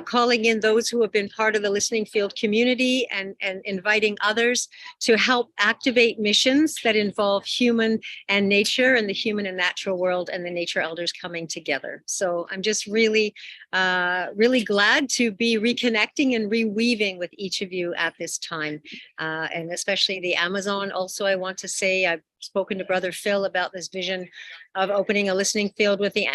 calling in those who have been part of the listening field community and inviting others to help activate missions that involve human and nature, and the human and natural world and the nature elders coming together. So I'm just really glad to be reconnecting and reweaving with each of you at this time, and especially the Amazon. Also, I want to say I've spoken to Brother Phil about this vision of opening a listening field with the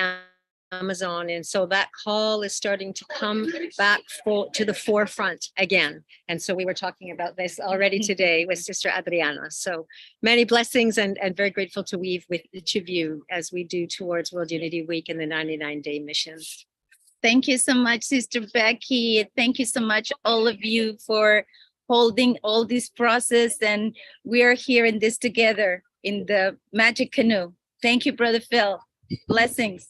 Amazon. And so that call is starting to come back to the forefront again. And so we were talking about this already today with Sister Adriana. So many blessings, and very grateful to weave with each of you as we do towards World Unity Week and the 99-day mission. Thank you so much, Sister Becky. Thank you so much, all of you, for holding all this process. And we are here in this together in the magic canoe. Thank you, Brother Phil. Blessings.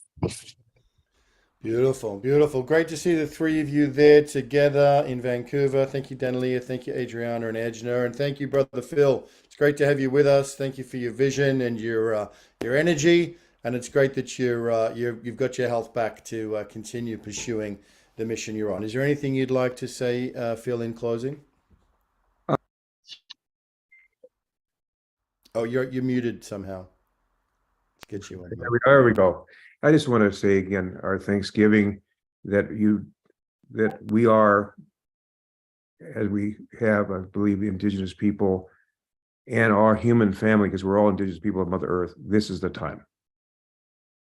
Beautiful, beautiful. Great to see the three of you there together in Vancouver. Thank you, Danelia. Thank you, Adriana and Edna. And thank you, Brother Phil. It's great to have you with us. Thank you for your vision and your energy. And it's great that you've got your health back to continue pursuing the mission you're on. Is there anything you'd like to say, Phil, in closing? Oh, you're muted somehow. Let's get you in. There we go. I just want to say again, our Thanksgiving, that we are, as we have, I believe, Indigenous people and our human family, because we're all Indigenous people of Mother Earth. This is the time.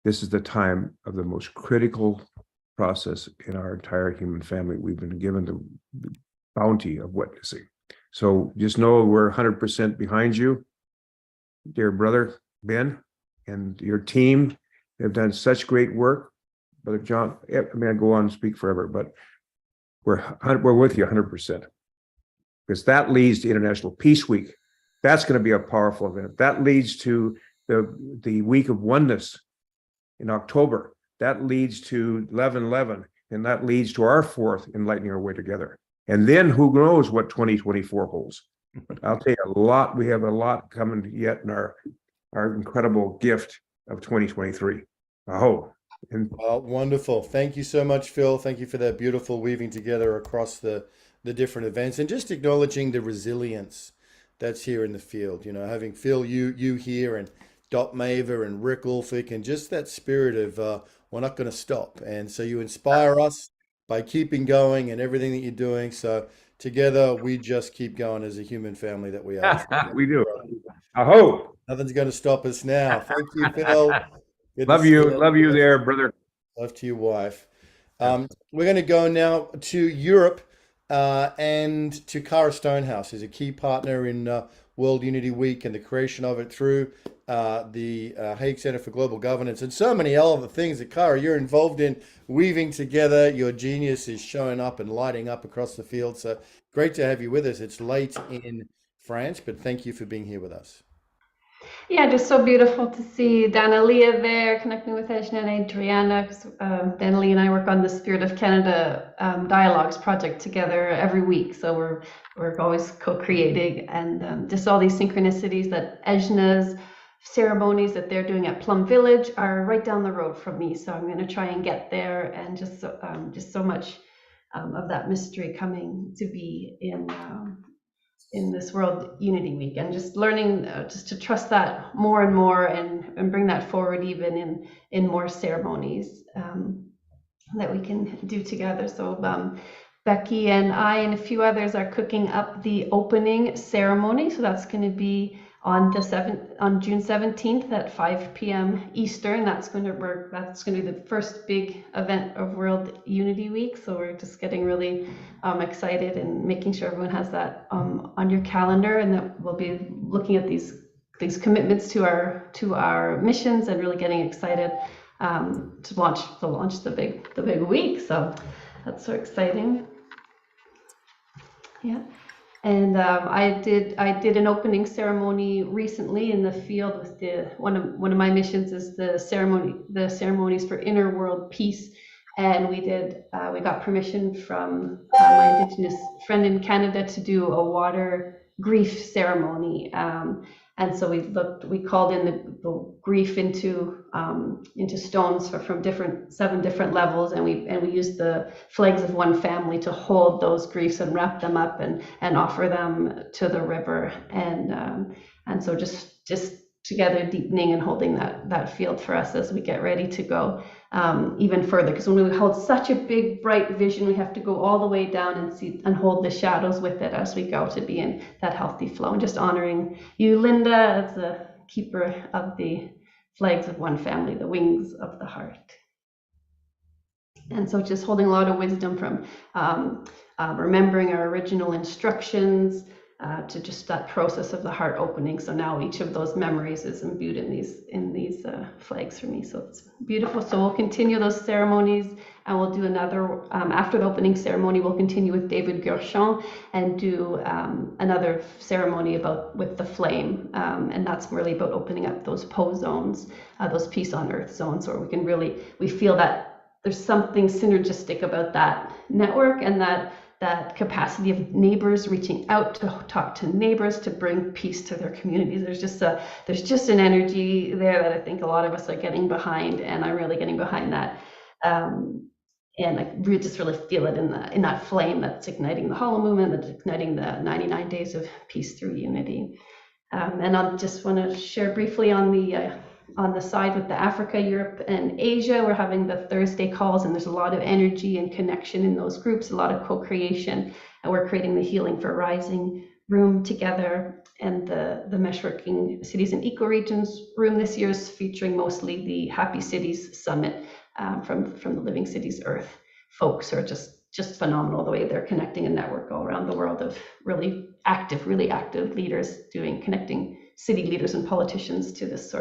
This is the time of the most critical process in our entire human family. We've been given the bounty of witnessing. So just know we're 100% behind you, dear brother Ben, and your team. They've done such great work. Brother John, I mean, I go on and speak forever, but we're with you 100%. Because that leads to International Peace Week. That's going to be a powerful event. That leads to the Week of Oneness in October. That leads to 11/11. And that leads to our fourth, enlightening our way together. And then who knows what 2024 holds. But I'll tell you we have a lot coming yet in our incredible gift of 2023. Oh, and wonderful. Thank you so much, Phil. Thank you for that beautiful weaving together across the different events and just acknowledging the resilience that's here in the field. You know, having Phil, you here, and Dot Maver and Rick Ulfick, and just that spirit of we're not going to stop. And so you inspire us by keeping going and everything that you're doing. So together we just keep going as a human family that we are. we do. Aho. Nothing's going to stop us now. Thank you, Phil. Good to Love see you. Love you there, brother. Love to your wife. We're going to go now to Europe and to Cara Stonehouse, who's a key partner in World Unity Week and the creation of it through the Hague Center for Global Governance and so many other things that, Cara, you're involved in weaving together. Your genius is showing up and lighting up across the field. So great to have you with us. It's late in France, but thank you for being here with us. Yeah, just so beautiful to see Danalia there, connecting with Ejna and Adriana. Danalia and I work on the Spirit of Canada Dialogues project together every week. So we're always co-creating, and just all these synchronicities that Ejna's ceremonies that they're doing at Plum Village are right down the road from me. So I'm going to try and get there, and just so much of that mystery coming to be in this World Unity Week, and just learning just to trust that more and more, and bring that forward even in more ceremonies that we can do together. So Becky and I and a few others are cooking up the opening ceremony. So that's going to be on June 17th at 5 p.m. Eastern. That's going to be the first big event of World Unity Week. So we're just getting really excited and making sure everyone has that on your calendar, and that we'll be looking at these commitments to our missions, and really getting excited to launch the big week. So that's so exciting. Yeah. And I did an opening ceremony recently in the field with one of my missions is the ceremonies for inner world peace, and we got permission from my Indigenous friend in Canada to do a water grief ceremony, and so we called in the grief into stones from 7 different levels, and we used the flags of one family to hold those griefs and wrap them up and offer them to the river, and so just together deepening and holding that field for us as we get ready to go even further, because when we hold such a big bright vision, we have to go all the way down and see and hold the shadows with it as we go, to be in that healthy flow. And just honoring you, Linda, as the keeper of the flags of one family, the wings of the heart. And so just holding a lot of wisdom from remembering our original instructions, to just that process of the heart opening. So now each of those memories is imbued in these flags for me. So it's beautiful. So we'll continue those ceremonies, and we'll do another after the opening ceremony. We'll continue with David Gershon and do another ceremony with the flame, and that's really about opening up those PO zones, those peace on earth zones, where we feel that there's something synergistic about that network, and that capacity of neighbors reaching out to talk to neighbors to bring peace to their communities. There's just an energy there that I think a lot of us are getting behind, and I'm really getting behind that. And we just really feel it in that flame that's igniting the Holomovement, that's igniting the 99 days of peace through unity. And I just want to share briefly on the side with the Africa, Europe, and Asia. We're having the Thursday calls, and there's a lot of energy and connection in those groups, a lot of co-creation, and we're creating the Healing for Rising room together. And the Meshworking Cities and Ecoregions room this year is featuring mostly the Happy Cities Summit from the Living Cities Earth folks, who are just phenomenal, the way they're connecting a network all around the world of really active leaders connecting city leaders and politicians to this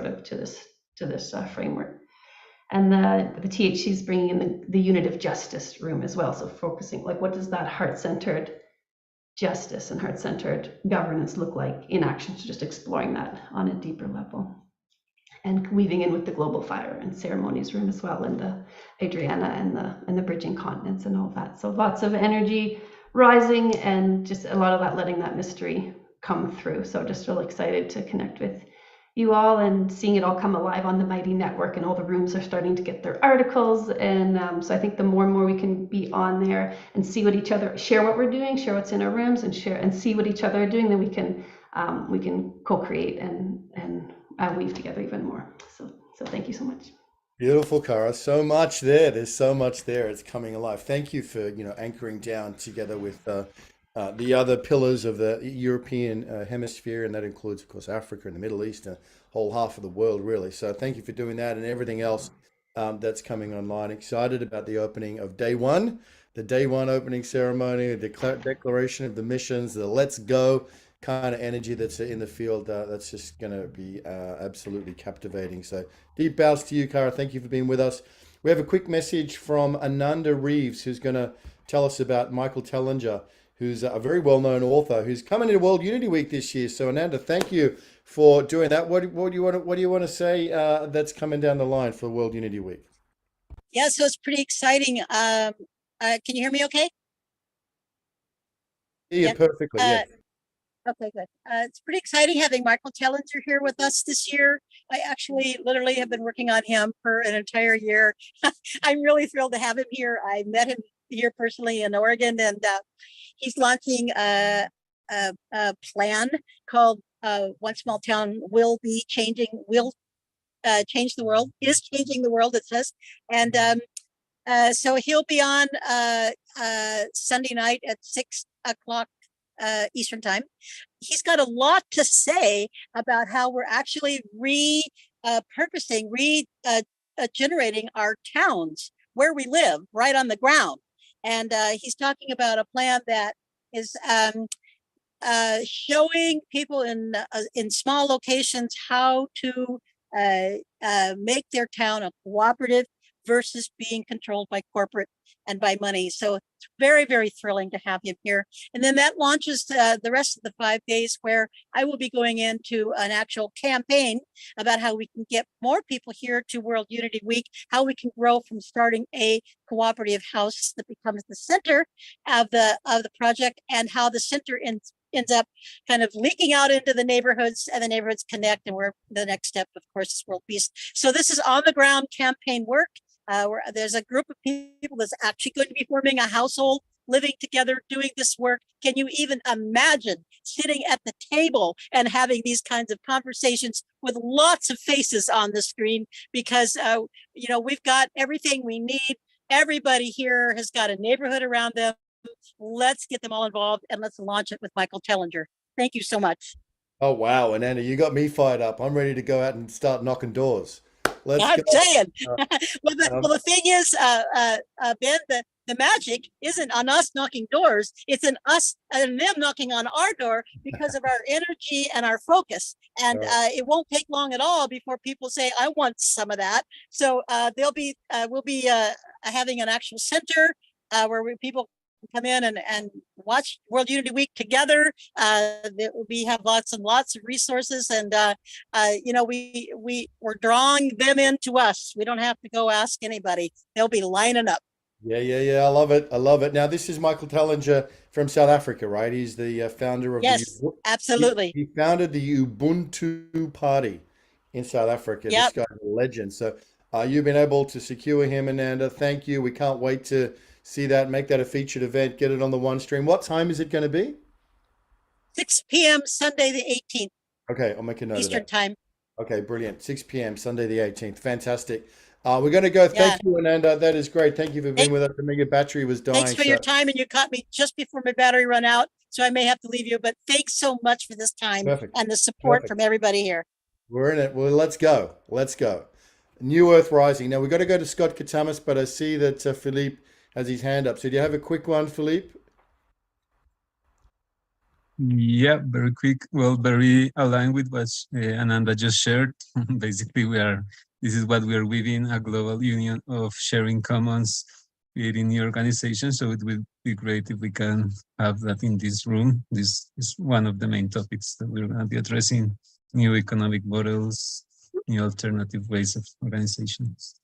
framework. And the THC is bringing in the Unit of Justice room as well. So focusing, what does that heart-centered justice and heart-centered governance look like in action? So just exploring that on a deeper level. and weaving in with the global fire and ceremonies room as well, and the Adriana and the bridging continents and all that. So lots of energy rising, and just a lot of that, letting that mystery come through. So just really excited to connect with you all and seeing it all come alive on the Mighty Network, and all the rooms are starting to get their articles. And so I think the more and more we can be on there and see what each other, share what we're doing, share what's in our rooms, and share and see what each other are doing, then we can co-create and weave together even more. So thank you so much. Beautiful, Cara. So much there. There's so much there. It's coming alive. Thank you for anchoring down together with the other pillars of the European hemisphere, and that includes, of course, Africa and the Middle East, and a whole half of the world, really. So thank you for doing that, and everything else that's coming online. Excited about the opening of day one, the day one opening ceremony, the declaration of the missions, the let's go kind of energy that's in the field. That's just going to be absolutely captivating. So deep bows to you, Cara. Thank you for being with us. We have a quick message from Ananda Reeves, who's going to tell us about Michael Tellinger, who's a very well-known author who's coming into World Unity Week this year. So Ananda, thank you for doing that. What do you want to say that's coming down the line for World Unity Week? Yeah, so it's pretty exciting. Can you hear me okay? Yeah, perfectly. Yeah. Okay, good. It's pretty exciting having Michael Tellinger here with us this year. I actually literally have been working on him for an entire year. I'm really thrilled to have him here. I met him here personally in Oregon, and he's launching a plan called One Small Town Will Change the World, is changing the world, it says. And so he'll be on Sunday night at 6 o'clock Eastern time. He's got a lot to say about how we're actually generating our towns where we live, right on the ground. And he's talking about a plan that is showing people in small locations how to make their town a cooperative versus being controlled by corporate and by money. So it's very, very thrilling to have him here. And then that launches the rest of the 5 days, where I will be going into an actual campaign about how we can get more people here to World Unity Week, how we can grow from starting a cooperative house that becomes the center of the project, and how the center ends up kind of leaking out into the neighborhoods, and the neighborhoods connect, and where the next step, of course, is world peace. So this is on the ground campaign work. Where there's a group of people that's actually going to be forming a household, living together, doing this work. Can you even imagine sitting at the table and having these kinds of conversations with lots of faces on the screen? Because we've got everything we need. Everybody here has got a neighborhood around them. Let's get them all involved, and let's launch it with Michael Tellinger. Thank you so much. Oh, wow. And Anna, you got me fired up. I'm ready to go out and start knocking doors. I'm saying. Well, the thing is, Ben, the magic isn't on us knocking doors. It's in us and them knocking on our door because of our energy and our focus. And it won't take long at all before people say, I want some of that. So we'll be having an actual center where people come in and watch World Unity Week together. We have lots and lots of resources, and we're drawing them into us. We don't have to go ask anybody. They'll be lining up. Yeah. I love it. Now, this is Michael Tellinger from South Africa, right? He's the founder of absolutely. He founded the Ubuntu Party in South Africa. Yep. This guy's a legend. So you've been able to secure him, Ananda. Thank you. We can't wait to see that, make that a featured event, get it on the one stream. What time is it going to be? 6 p.m. Sunday the 18th. Okay, I'll make a note Eastern of that. time. Okay, brilliant. 6 p.m. Sunday the 18th. Fantastic. We're going to go. Thank you, Ananda. That is great. Thank you for being with us. I mean, your battery was dying. Thanks for your time, and you caught me just before my battery run out, so I may have to leave you. But thanks so much for this time and the support from everybody here. We're in it. Well, let's go. New Earth Rising. Now, we've got to go to Scott Katamas, but I see that Philippe has his hand up. So do you have a quick one, Philippe? Yeah, very quick. Well, very aligned with what Ananda just shared. Basically, this is what we are weaving, a global union of sharing commons, creating new organizations. So it would be great if we can have that in this room. This is one of the main topics that we're going to be addressing: new economic models, new alternative ways of organizations.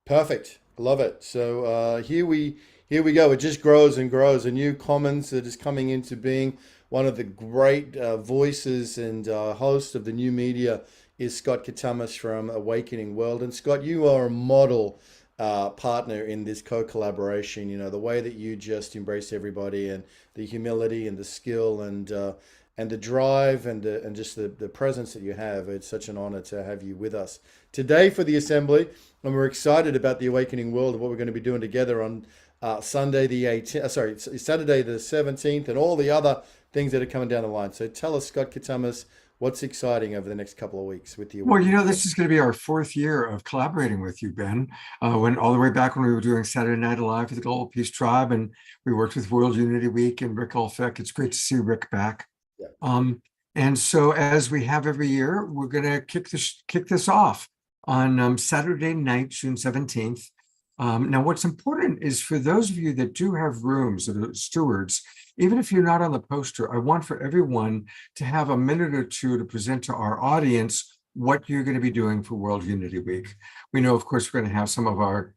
Perfect. Love it. So here we go. It just grows and grows. A new commons that is coming into being. One of the great voices and hosts of the new media is Scott Katamas from Awakening World. And Scott, you are a model partner in this co-collaboration. You know, the way that you just embrace everybody, and the humility and the skill and the drive and just the presence that you have. It's such an honor to have you with us today for the assembly. And we're excited about the Awakening World and what we're going to be doing together on Sunday the 18th, Saturday the 17th, and all the other things that are coming down the line. So tell us, Scott Katamas, what's exciting over the next couple of weeks with you? Well, you know, this is going to be our 4th year of collaborating with you, Ben. When all the way back when we were doing Saturday Night Alive for the Global Peace Tribe, and we worked with World Unity Week and Rick Olfeck. It's great to see Rick back. Yeah. And so, as we have every year, we're going to kick this off on Saturday night, June 17th. Now, what's important is for those of you that do have rooms, that are stewards, even if you're not on the poster, I want for everyone to have a minute or two to present to our audience what you're going to be doing for World Unity Week. We know, of course, we're going to have some of our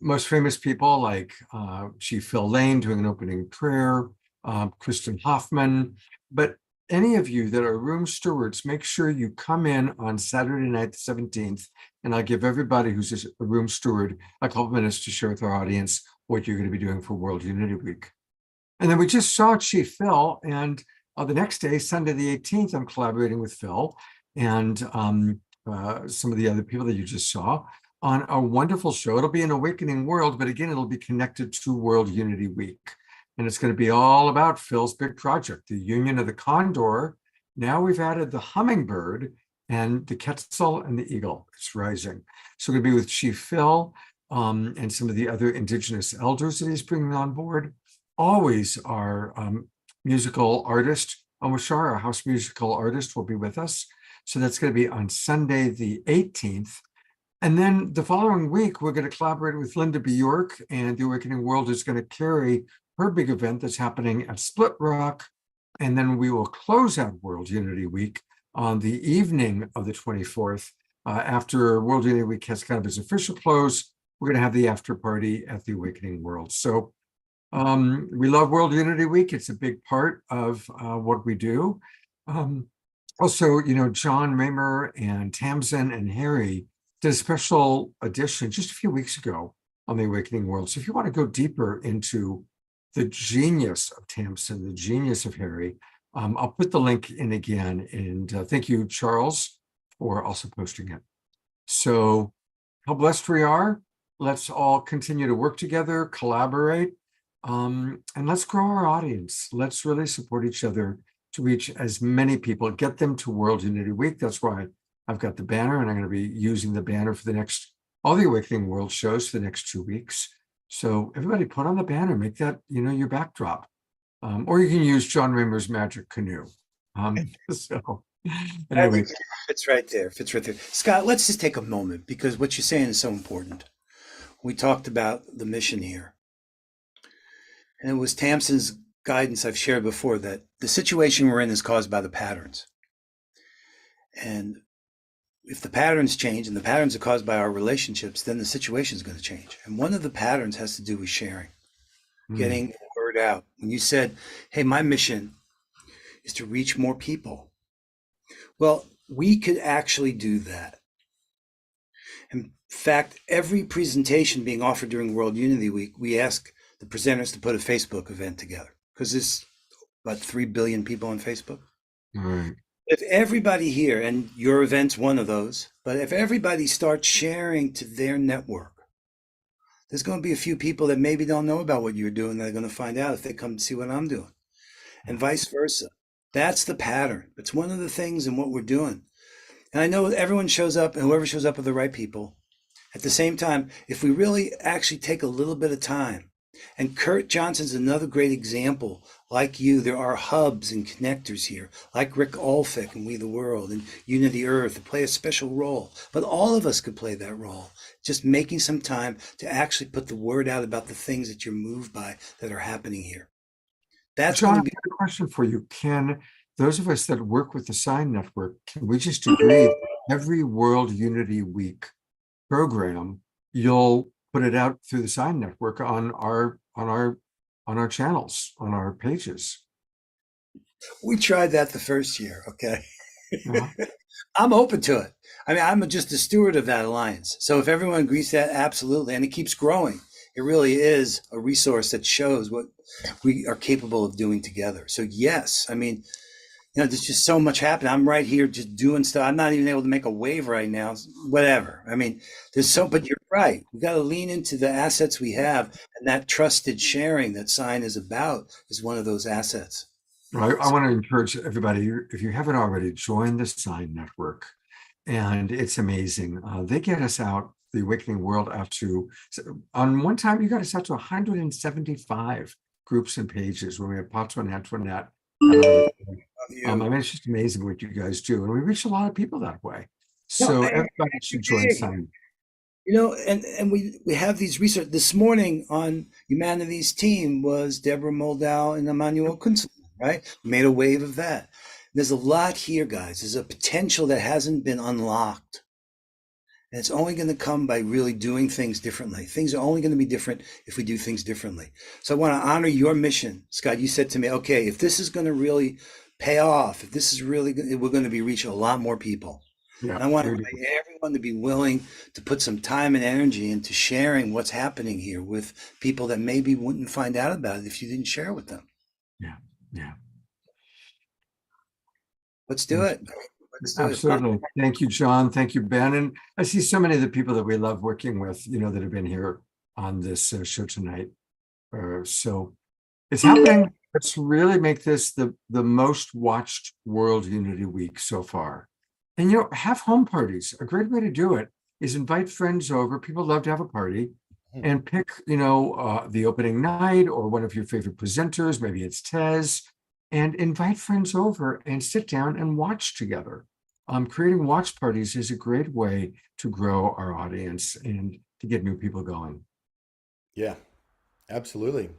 most famous people like Chief Phil Lane doing an opening prayer, Kristen Hoffman, but any of you that are room stewards, make sure you come in on Saturday night, the 17th, and I'll give everybody who's a room steward a couple minutes to share with our audience what you're going to be doing for World Unity Week. And then we just saw Chief Phil, and the next day, Sunday the 18th, I'm collaborating with Phil and some of the other people that you just saw on a wonderful show. It'll be an Awakening World, but again, it'll be connected to World Unity Week. And it's going to be all about Phil's big project, the Union of the Condor. Now we've added the hummingbird and the quetzal and the eagle. It's rising. So we're going to be with Chief Phil and some of the other indigenous elders that he's bringing on board. Always our musical artist, Omoshar, our house musical artist, will be with us. So that's going to be on Sunday, the 18th. And then the following week, we're going to collaborate with Linda Bjork, and the Awakening World is going to carry her big event that's happening at Split Rock. And then we will close out World Unity Week on the evening of the 24th. After World Unity Week has kind of its official close, we're going to have the after party at the Awakening World. So we love World Unity Week. It's a big part of what we do. Also, you know, John Raymer and Tamsin and Harry did a special edition just a few weeks ago on the Awakening World. So if you want to go deeper into the genius of Tamsin, the genius of Harry, I'll put the link in again. And thank you, Charles, for also posting it. So how blessed we are. Let's all continue to work together, collaborate, and let's grow our audience. Let's really support each other to reach as many people, get them to World Unity Week. That's why I've got the banner, and I'm going to be using the banner for all the Awakening World shows for the next 2 weeks. So everybody put on the banner, make that, you know, your backdrop. Or you can use John Raymer's Magic Canoe. So anyway. Fits right there. Scott, let's just take a moment, because what you're saying is so important. We talked about the mission here. And it was Tamsin's guidance I've shared before, that the situation we're in is caused by the patterns. And if the patterns change, and the patterns are caused by our relationships, then the situation is going to change. And one of the patterns has to do with sharing, getting the word out. When you said, hey, my mission is to reach more people. Well, we could actually do that. In fact, every presentation being offered during World Unity Week, we ask the presenters to put a Facebook event together, because there's about 3 billion people on Facebook. Right. If everybody here, and your event's one of those, but if everybody starts sharing to their network, there's going to be a few people that maybe don't know about what you're doing that are going to find out if they come to see what I'm doing, and vice versa. That's the pattern. It's one of the things in what we're doing. And I know everyone shows up, and whoever shows up are the right people. At the same time, if we really actually take a little bit of time, and Kurt Johnson's another great example. Like you, there are hubs and connectors here, like Rick Olfeck and We the World and Unity Earth, that play a special role. But all of us could play that role, just making some time to actually put the word out about the things that you're moved by that are happening here. That's John, going to be I have a question for you. Can those of us that work with the Sign Network, can we just agree every World Unity Week program, you'll put it out through the Sign Network on our channels, on our pages. We tried that the first year, okay? Uh-huh. I'm open to it. I mean, I'm just a steward of that alliance. So if everyone agrees to that, absolutely. And it keeps growing. It really is a resource that shows what we are capable of doing together. So yes, I mean, there's just so much happening. I'm right here just doing stuff. I'm not even able to make a wave right now. Whatever. I mean, but you're right. We got to lean into the assets we have, and that trusted sharing that Sign is about is one of those assets. I want to encourage everybody, if you haven't already, join the Sign Network. And it's amazing. They get us out, the Awakening World, out to, on one time, you got us out to 175 groups and pages when we had Potsdam and Antoinette. I mean, it's just amazing what you guys do. And we reach a lot of people that way. So everybody should join Sign. And we have these research. This morning on Humanity's team was Deborah Moldau and Emmanuel Kunzel, right? We made a wave of that. There's a lot here, guys. There's a potential that hasn't been unlocked. And it's only going to come by really doing things differently. Things are only going to be different if we do things differently. So I want to honor your mission. Scott, you said to me, okay, if this is going to really pay off, if this is really, we're going to be reaching a lot more people. Yeah, and I want everyone to be willing to put some time and energy into sharing what's happening here with people that maybe wouldn't find out about it if you didn't share with them. Yeah. Let's do it. Absolutely. Thank you, John. Thank you, Ben. And I see so many of the people that we love working with, that have been here on this show tonight. So it's happening. Let's really make this the most watched World Unity Week so far. And, have home parties. A great way to do it is invite friends over. People love to have a party and pick, the opening night or one of your favorite presenters. Maybe it's Tez. And invite friends over and sit down and watch together. Creating watch parties is a great way to grow our audience and to get new people going. Yeah, absolutely.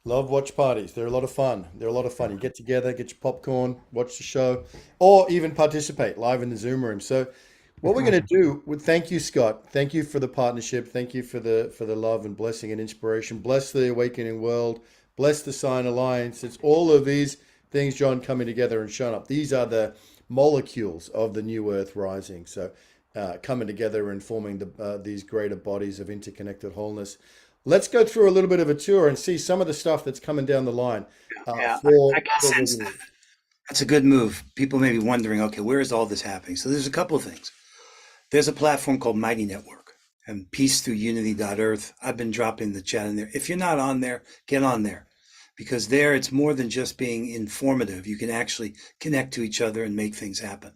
Love watch parties. They're a lot of fun. You get together, get your popcorn, watch the show, or even participate live in the Zoom room. So what we're going to do, thank you, Scott. Thank you for the partnership. Thank you for the love and blessing and inspiration. Bless the Awakening World. Bless the Sign Alliance. It's all of these things, John, coming together and showing up. These are the molecules of the new Earth rising. So coming together and forming these greater bodies of interconnected wholeness. Let's go through a little bit of a tour and see some of the stuff that's coming down the line. I can sense that. That's a good move. People may be wondering, okay, where is all this happening? So there's a couple of things. There's a platform called Mighty Network and peacethrough-unity.earth. I've been dropping the chat in there. If you're not on there, get on there. Because there it's more than just being informative. You can actually connect to each other and make things happen.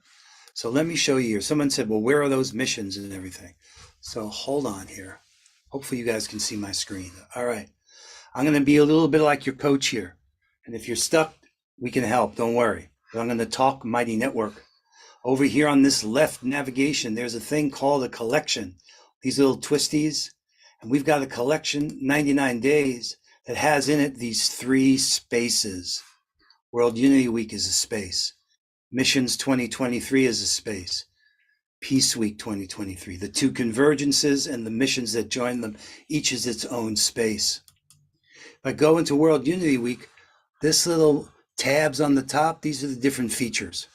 So let me show you here. Someone said, well, where are those missions and everything? So hold on here. Hopefully you guys can see my screen. All right. I'm going to be a little bit like your coach here. And if you're stuck, we can help. Don't worry. But I'm going to talk Mighty Network. Over here on this left navigation, there's a thing called a collection. These little twisties. And we've got a collection, 99 days, that has in it these 3 spaces. World Unity Week is a space. Missions 2023 is a space. Peace Week 2023. The 2 convergences and the missions that join them, each is its own space. If I go into World Unity Week, this little tabs on the top, these are the different features.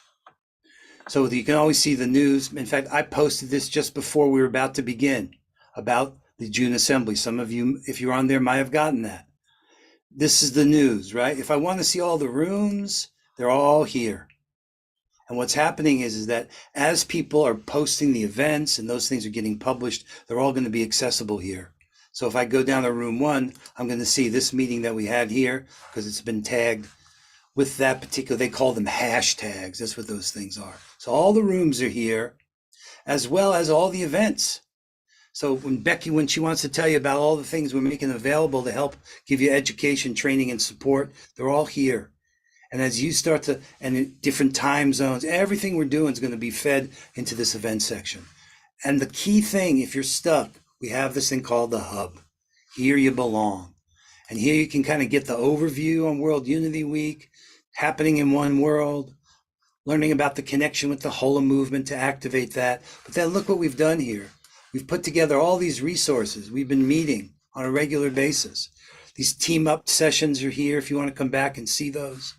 So you can always see the news. In fact, I posted this just before we were about to begin about the June Assembly. Some of you, if you're on there, might have gotten that. This is the news, right? If I want to see all the rooms, they're all here. And what's happening is that as people are posting the events and those things are getting published, they're all going to be accessible here. So if I go down to room 1, I'm going to see this meeting that we had here because it's been tagged with that particular, they call them hashtags. That's what those things are. So all the rooms are here as well as all the events. So when Becky, when she wants to tell you about all the things we're making available to help give you education, training, and support, they're all here. And as you start to, and in different time zones, everything we're doing is going to be fed into this event section. And the key thing, if you're stuck, we have this thing called the hub. Here you belong. And here you can kind of get the overview on World Unity Week, happening in one world, learning about the connection with the Holomovement to activate that. But then look what we've done here. We've put together all these resources. We've been meeting on a regular basis. These team up sessions are here if you want to come back and see those.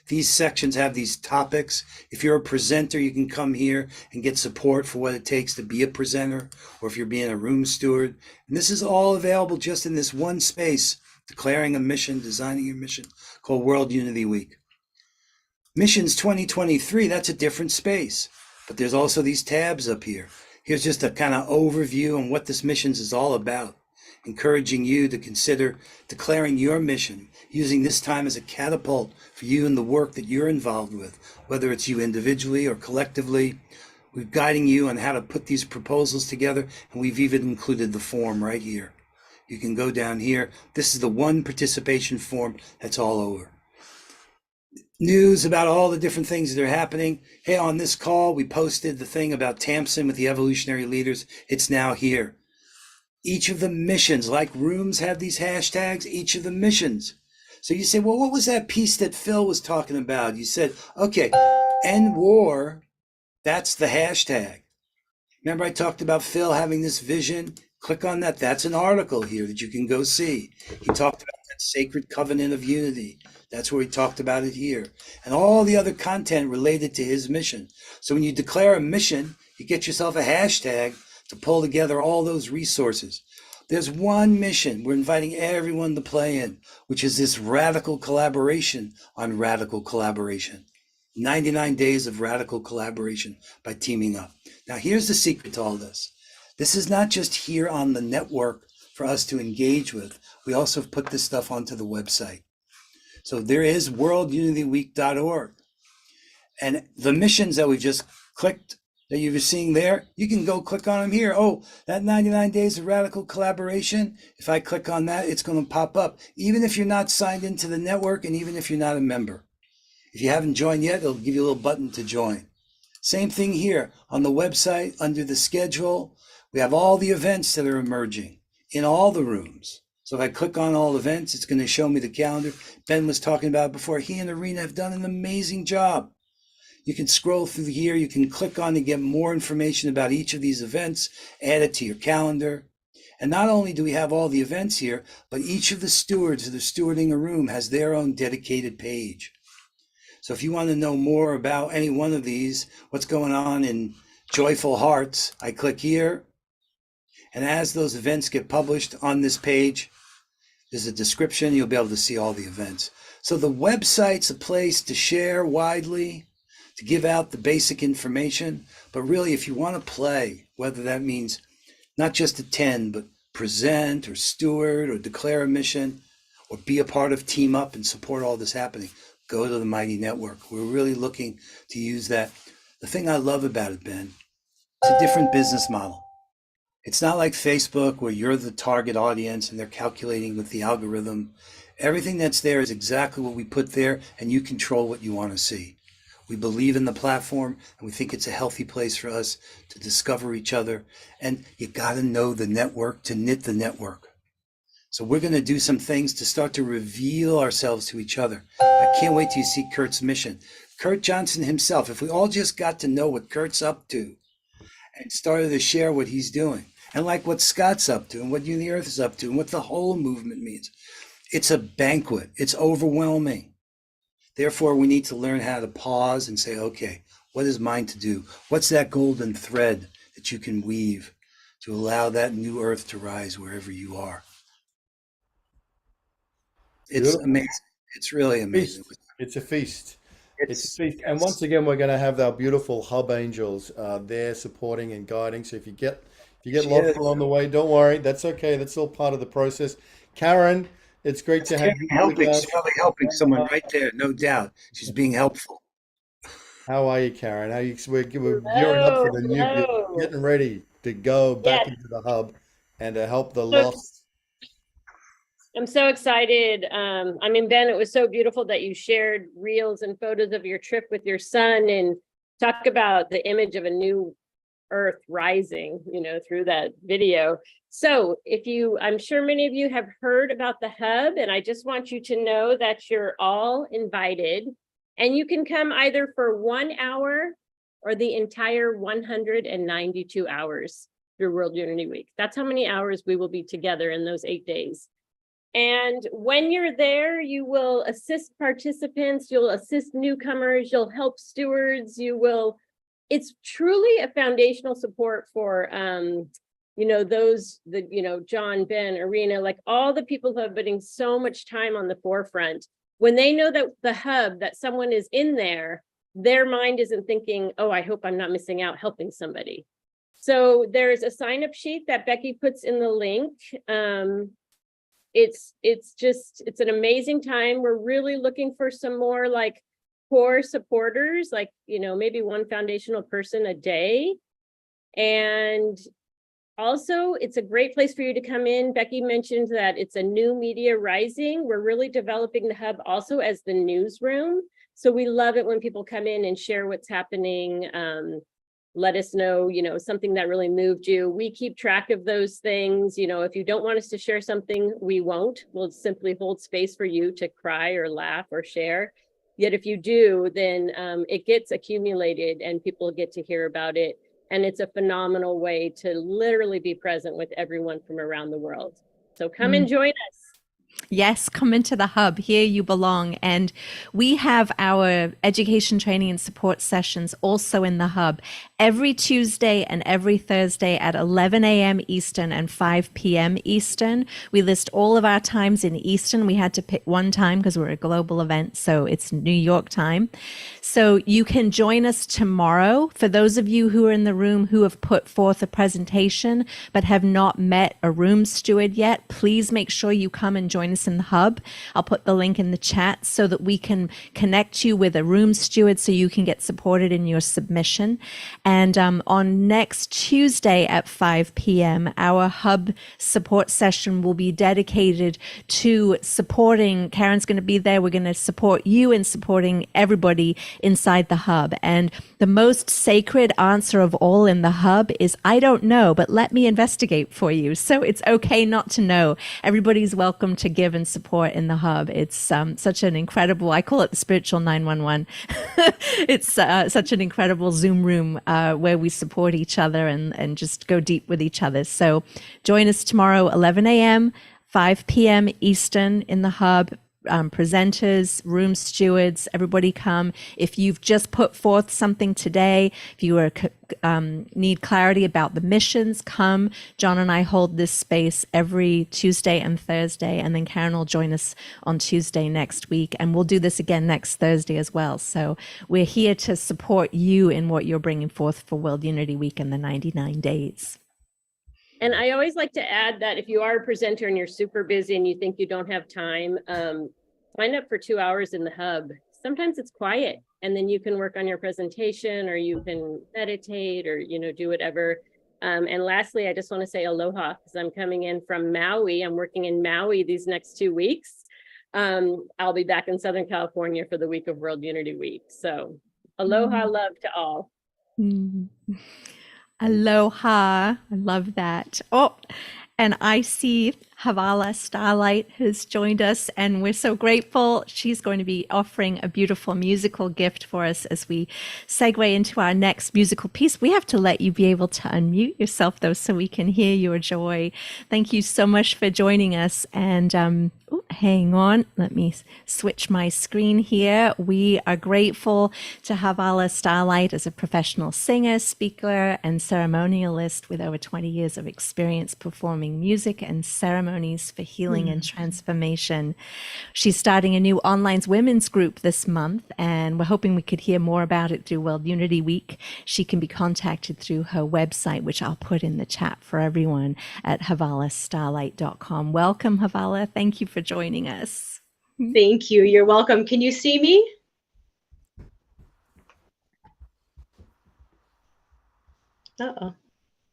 These sections have these topics. If you're a presenter, you can come here and get support for what it takes to be a presenter, or if you're being a room steward. And this is all available just in this one space, declaring a mission, designing your mission, called World Unity Week. Missions 2023, that's a different space. But there's also these tabs up here. Here's just a kind of overview on what this missions is all about, encouraging you to consider declaring your mission, using this time as a catapult for you and the work that you're involved with, whether it's you individually or collectively. We're guiding you on how to put these proposals together, and we've even included the form right here. You can go down here. This is the one participation form that's all over. News about all the different things that are happening. Hey, on this call, we posted the thing about Tamsin with the evolutionary leaders. It's now here. Each of the missions, like rooms have these hashtags, each of the missions. So you say, well, what was that piece that Phil was talking about? You said, okay, end war, that's the hashtag. Remember I talked about Phil having this vision? Click on that. That's an article here that you can go see. He talked about that sacred covenant of unity. That's where he talked about it here. And all the other content related to his mission. So when you declare a mission, you get yourself a hashtag to pull together all those resources. There's one mission we're inviting everyone to play in, which is this radical collaboration on radical collaboration. 99 days of radical collaboration by teaming up. Now, here's the secret to all this. This is not just here on the network for us to engage with. We also have put this stuff onto the website. So there is worldunityweek.org. And the missions that we just clicked, that you're seeing there, you can go click on them here. Oh, that 99 days of radical collaboration, if I click on that, it's going to pop up, even if you're not signed into the network and even if you're not a member. If you haven't joined yet, it'll give you a little button to join. Same thing here on the website under the schedule. We have all the events that are emerging in all the rooms. So if I click on all events, it's going to show me the calendar. Ben was talking about it before. He and Arena have done an amazing job. You can scroll through here. You can click on to get more information about each of these events, add it to your calendar. And not only do we have all the events here, but each of the stewards that are stewarding a room has their own dedicated page. So if you want to know more about any one of these, what's going on in Joyful Hearts, I click here. And as those events get published on this page, there's a description. You'll be able to see all the events. So the website's a place to share widely, to give out the basic information. But really, if you want to play, whether that means not just attend, but present or steward or declare a mission or be a part of Team Up and support all this happening, go to the Mighty Network. We're really looking to use that. The thing I love about it, Ben, it's a different business model. It's not like Facebook where you're the target audience and they're calculating with the algorithm. Everything that's there is exactly what we put there, and you control what you want to see. We believe in the platform, and we think it's a healthy place for us to discover each other. And you got to know the network to knit the network. So we're going to do some things to start to reveal ourselves to each other. I can't wait till you see Kurt's mission. Kurt Johnson himself, if we all just got to know what Kurt's up to and started to share what he's doing, and like what Scott's up to and what You the Earth is up to and what the Holomovement means. It's a banquet. It's overwhelming. Therefore, we need to learn how to pause and say, okay, what is mine to do? What's that golden thread that you can weave to allow that new earth to rise wherever you are? It's Beautiful. amazing. It's really amazing. It's a feast. It's a feast. And once again, we're going to have our beautiful hub angels there supporting and guiding. So if you get lost along the way, don't worry. That's okay. That's all part of the process. Karen, it's great to have you. She's probably helping someone right there, no doubt. She's being helpful. How are you, Karen? We're gearing up for the new, getting ready to go back into the hub and to help the lost. I'm so excited. I mean, Ben, it was so beautiful that you shared reels and photos of your trip with your son and talk about the image of a new earth rising, through that video. So I'm sure many of you have heard about the hub, and I just want you to know that you're all invited And you can come either for 1 hour or the entire 192 hours through World Unity Week. That's how many hours we will be together in those 8 days. And when you're there, you will assist participants, you'll assist newcomers, you'll help stewards, it's truly a foundational support for, John, Ben, Arena, like all the people who have been putting so much time on the forefront. When they know that the hub, that someone is in there, their mind isn't thinking, oh, I hope I'm not missing out helping somebody. So there's a sign-up sheet that Becky puts in the link. It's an amazing time. We're really looking for some more like core supporters, like, maybe one foundational person a day. And also, it's a great place for you to come in. Becky mentioned that it's a new media rising. We're really developing the hub also as the newsroom. So we love it when people come in and share what's happening. Let us know, something that really moved you. We keep track of those things. If you don't want us to share something, we won't. We'll simply hold space for you to cry or laugh or share. Yet if you do, then it gets accumulated and people get to hear about it. And it's a phenomenal way to literally be present with everyone from around the world. So come and join us. Yes, come into the hub. Here you belong. And we have our education, training, and support sessions also in the hub every Tuesday and every Thursday at 11 a.m. Eastern and 5 p.m. Eastern. We list all of our times in Eastern. We had to pick one time because we're a global event, so it's New York time. So you can join us tomorrow. For those of you who are in the room who have put forth a presentation but have not met a room steward yet, please make sure you come and join us in the hub. I'll put the link in the chat so that we can connect you with a room steward so you can get supported in your submission. And on next Tuesday at 5 p.m., our hub support session will be dedicated to supporting, Karen's going to be there, we're going to support you in supporting everybody inside the hub. And the most sacred answer of all in the hub is, I don't know, but let me investigate for you. So it's okay not to know. Everybody's welcome to give and support in the hub. It's such an incredible, I call it the spiritual 911. It's such an incredible Zoom room where we support each other and just go deep with each other. So join us tomorrow, 11 a.m., 5 p.m. Eastern in the hub. Presenters, room stewards, everybody come. If you've just put forth something today, if you need clarity about the missions, come. John and I hold this space every Tuesday and Thursday, and then Karen will join us on Tuesday next week, and we'll do this again next Thursday as well. So we're here to support you in what you're bringing forth for World Unity Week and the 99 days. And I always like to add that if you are a presenter and you're super busy and you think you don't have time, sign up for 2 hours in the hub. Sometimes it's quiet and then you can work on your presentation or you can meditate or, do whatever. And lastly, I just want to say aloha because I'm coming in from Maui. I'm working in Maui these next 2 weeks. I'll be back in Southern California for the week of World Unity Week. So aloha, love to all. Aloha. I love that. Oh, and I see Havala Starlight has joined us, and we're so grateful. She's going to be offering a beautiful musical gift for us as we segue into our next musical piece. We have to let you be able to unmute yourself, though, so we can hear your joy. Thank you so much for joining us. And hang on, let me switch my screen here. We are grateful to Havala Starlight as a professional singer, speaker, and ceremonialist with over 20 years of experience performing music and ceremonies for healing and transformation. She's starting a new online women's group this month, and we're hoping we could hear more about it through World Unity Week. She can be contacted through her website, which I'll put in the chat for everyone at havalastarlight.com. Welcome, Havala. Thank you for joining us. Thank you. You're welcome. Can you see me? Uh-oh.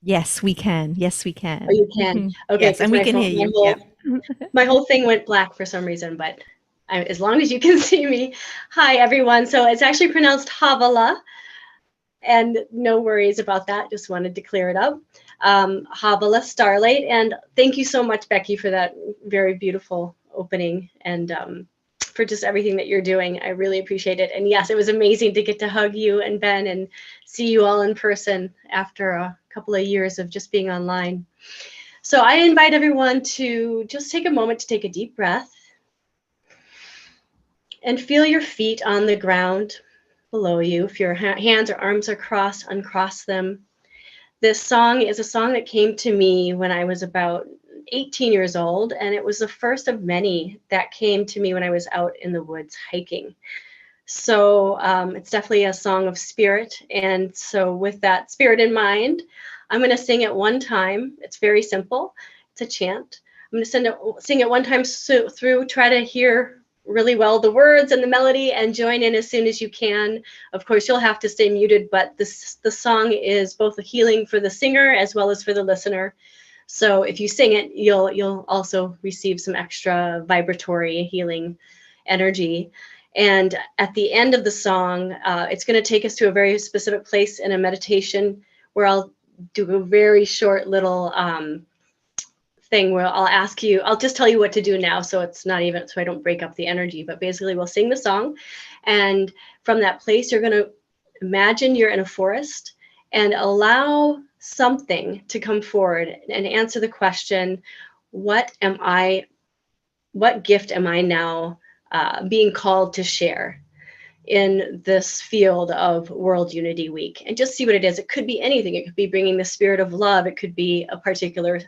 Yes, we can. Yes, we can. Oh, you can. Okay. Yes, and we can hear you. My whole thing went black for some reason, but as long as you can see me. Hi, everyone. So it's actually pronounced Havala, and no worries about that. Just wanted to clear it up. Havala Starlight, and thank you so much, Becky, for that very beautiful opening. And for just everything that you're doing. I really appreciate it. And yes, it was amazing to get to hug you and Ben and see you all in person after a couple of years of just being online. So I invite everyone to just take a moment to take a deep breath and feel your feet on the ground below you. If your hands or arms are crossed, uncross them. This song is a song that came to me when I was about 18 years old, and it was the first of many that came to me when I was out in the woods hiking. So it's definitely a song of spirit. And so with that spirit in mind, I'm going to sing it one time. It's very simple. It's a chant. I'm going to sing it one time through, try to hear really well the words and the melody and join in as soon as you can. Of course, you'll have to stay muted, but the song is both a healing for the singer as well as for the listener. So if you sing it, you'll also receive some extra vibratory healing energy. And at the end of the song, it's going to take us to a very specific place in a meditation where I'll do a very short little thing where I'll ask you, I'll just tell you what to do now, so it's not even, so I don't break up the energy, but basically we'll sing the song. And from that place, you're going to imagine you're in a forest and allow something to come forward and answer the question, what gift am I now being called to share in this field of World Unity Week? And just see what it is. It could be anything. It could be bringing the spirit of love. It could be a particular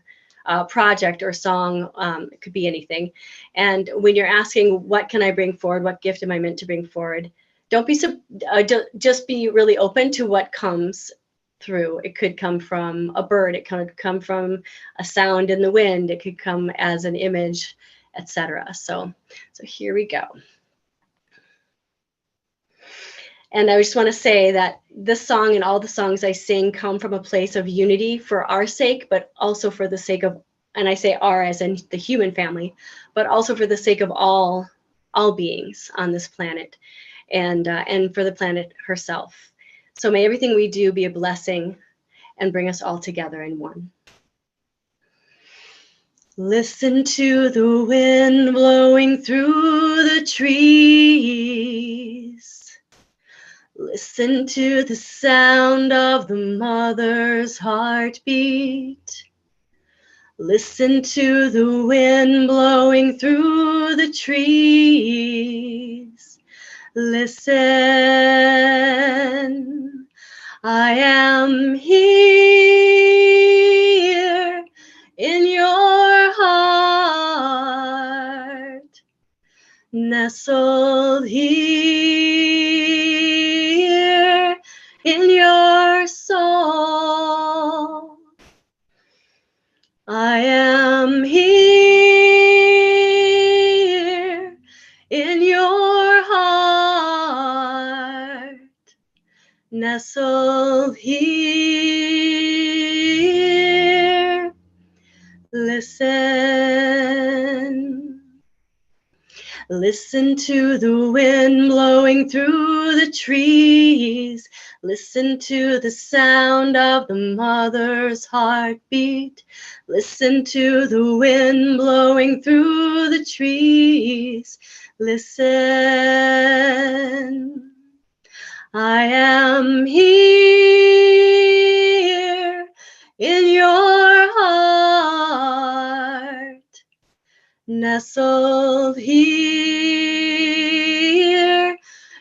project or song. It could be anything. And when you're asking, what can I bring forward? What gift am I meant to bring forward? Don't be just be really open to what comes through. It could come from a bird. It could come from a sound in the wind. It could come as an image, etc. So here we go. And I just want to say that this song and all the songs I sing come from a place of unity for our sake, but also for the sake of, and I say our as in the human family, but also for the sake of all beings on this planet, and for the planet herself. So may everything we do be a blessing and bring us all together in one. Listen to the wind blowing through the trees. Listen to the sound of the mother's heartbeat. Listen to the wind blowing through the trees. Listen, I am here in your heart, nestled here in your soul. I am here in your heart, nestled here. Listen. Listen to the wind blowing through the trees. Listen to the sound of the mother's heartbeat. Listen to the wind blowing through the trees. Listen. I am here in your heart, nestled here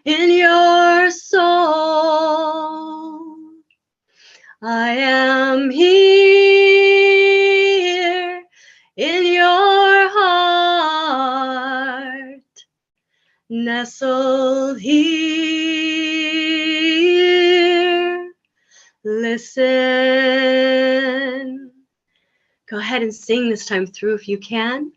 in your soul. I am here in your heart, nestled here. Listen. Go ahead and sing this time through if you can.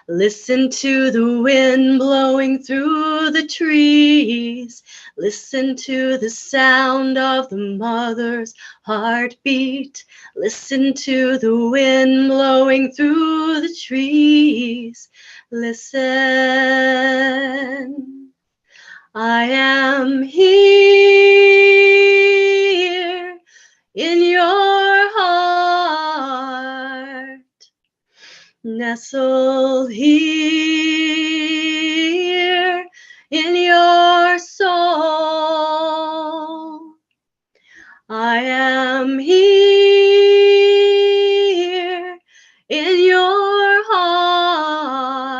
Listen to the wind blowing through the trees. Listen to the sound of the mother's heartbeat. Listen to the wind blowing through the trees. Listen. I am here in your heart, nestled here I am here in your heart,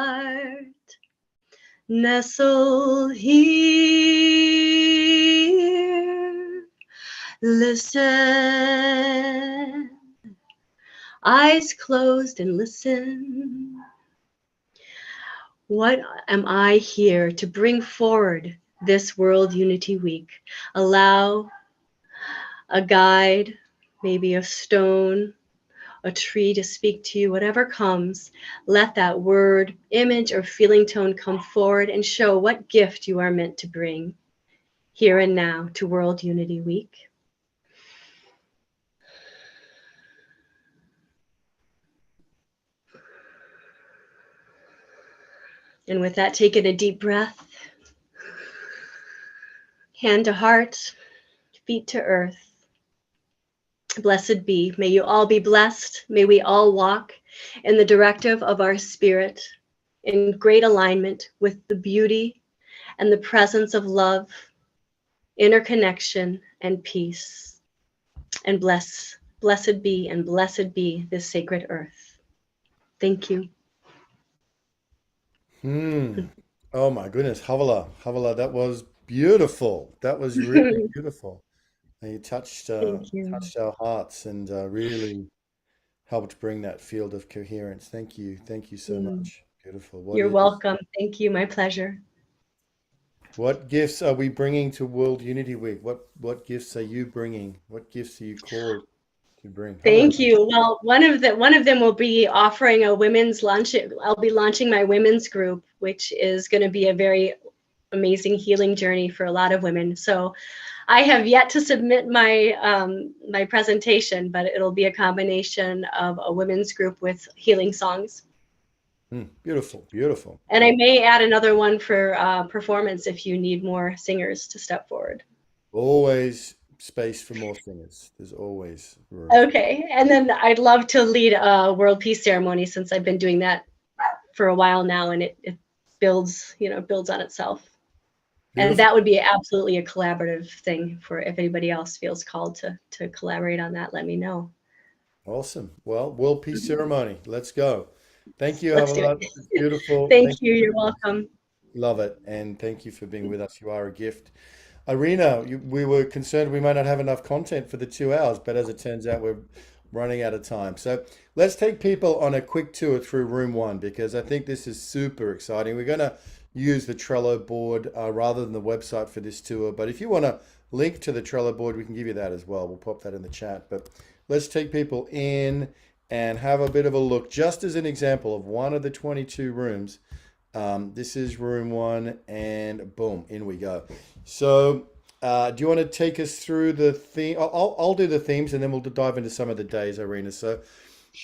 nestle here, listen, eyes closed and listen. What am I here to bring forward this World Unity Week? Allow a guide, maybe a stone, a tree to speak to you, whatever comes, let that word, image, or feeling tone come forward and show what gift you are meant to bring here and now to World Unity Week. And with that, take in a deep breath, hand to heart, feet to earth. Blessed be. May you all be blessed. May we all walk in the directive of our spirit in great alignment with the beauty and the presence of love, interconnection, and peace. And blessed be this sacred earth. Thank you. Oh my goodness, Havala, that was beautiful. That was really beautiful. And you touched Thank you. touched our hearts and really helped bring that field of coherence. Thank you so much. Beautiful. You're welcome. Thank you. My pleasure. What gifts are we bringing to World Unity Week? What gifts are you bringing? What gifts are you called to bring? Thank you. Well, one of them will be offering a women's lunch. I'll be launching my women's group, which is going to be a very amazing healing journey for a lot of women. So I have yet to submit my my presentation, but it'll be a combination of a women's group with healing songs. Beautiful, beautiful. And I may add another one for performance if you need more singers to step forward. Always space for more singers. There's always room. Okay, and then I'd love to lead a world peace ceremony since I've been doing that for a while now, and it builds, builds on itself. Beautiful. And that would be absolutely a collaborative thing for if anybody else feels called to collaborate on that, let me know. Awesome. Well, World Peace Ceremony. Let's go. Thank you, Let's do Havala. it. It's beautiful. Thank you. You're welcome. Love it. And thank you for being with us. You are a gift. Irina, we were concerned we might not have enough content for the 2 hours, but as it turns out, we're running out of time. So let's take people on a quick tour through room 1, because I think this is super exciting. We're going to use the Trello board rather than the website for this tour. But if you want to link to the Trello board, we can give you that as well. We'll pop that in the chat. But let's take people in and have a bit of a look, just as an example of one of the 22 rooms. This is room 1, and boom, in we go. So do you want to take us through the theme? I'll do the themes, and then we'll dive into some of the days, Irina. So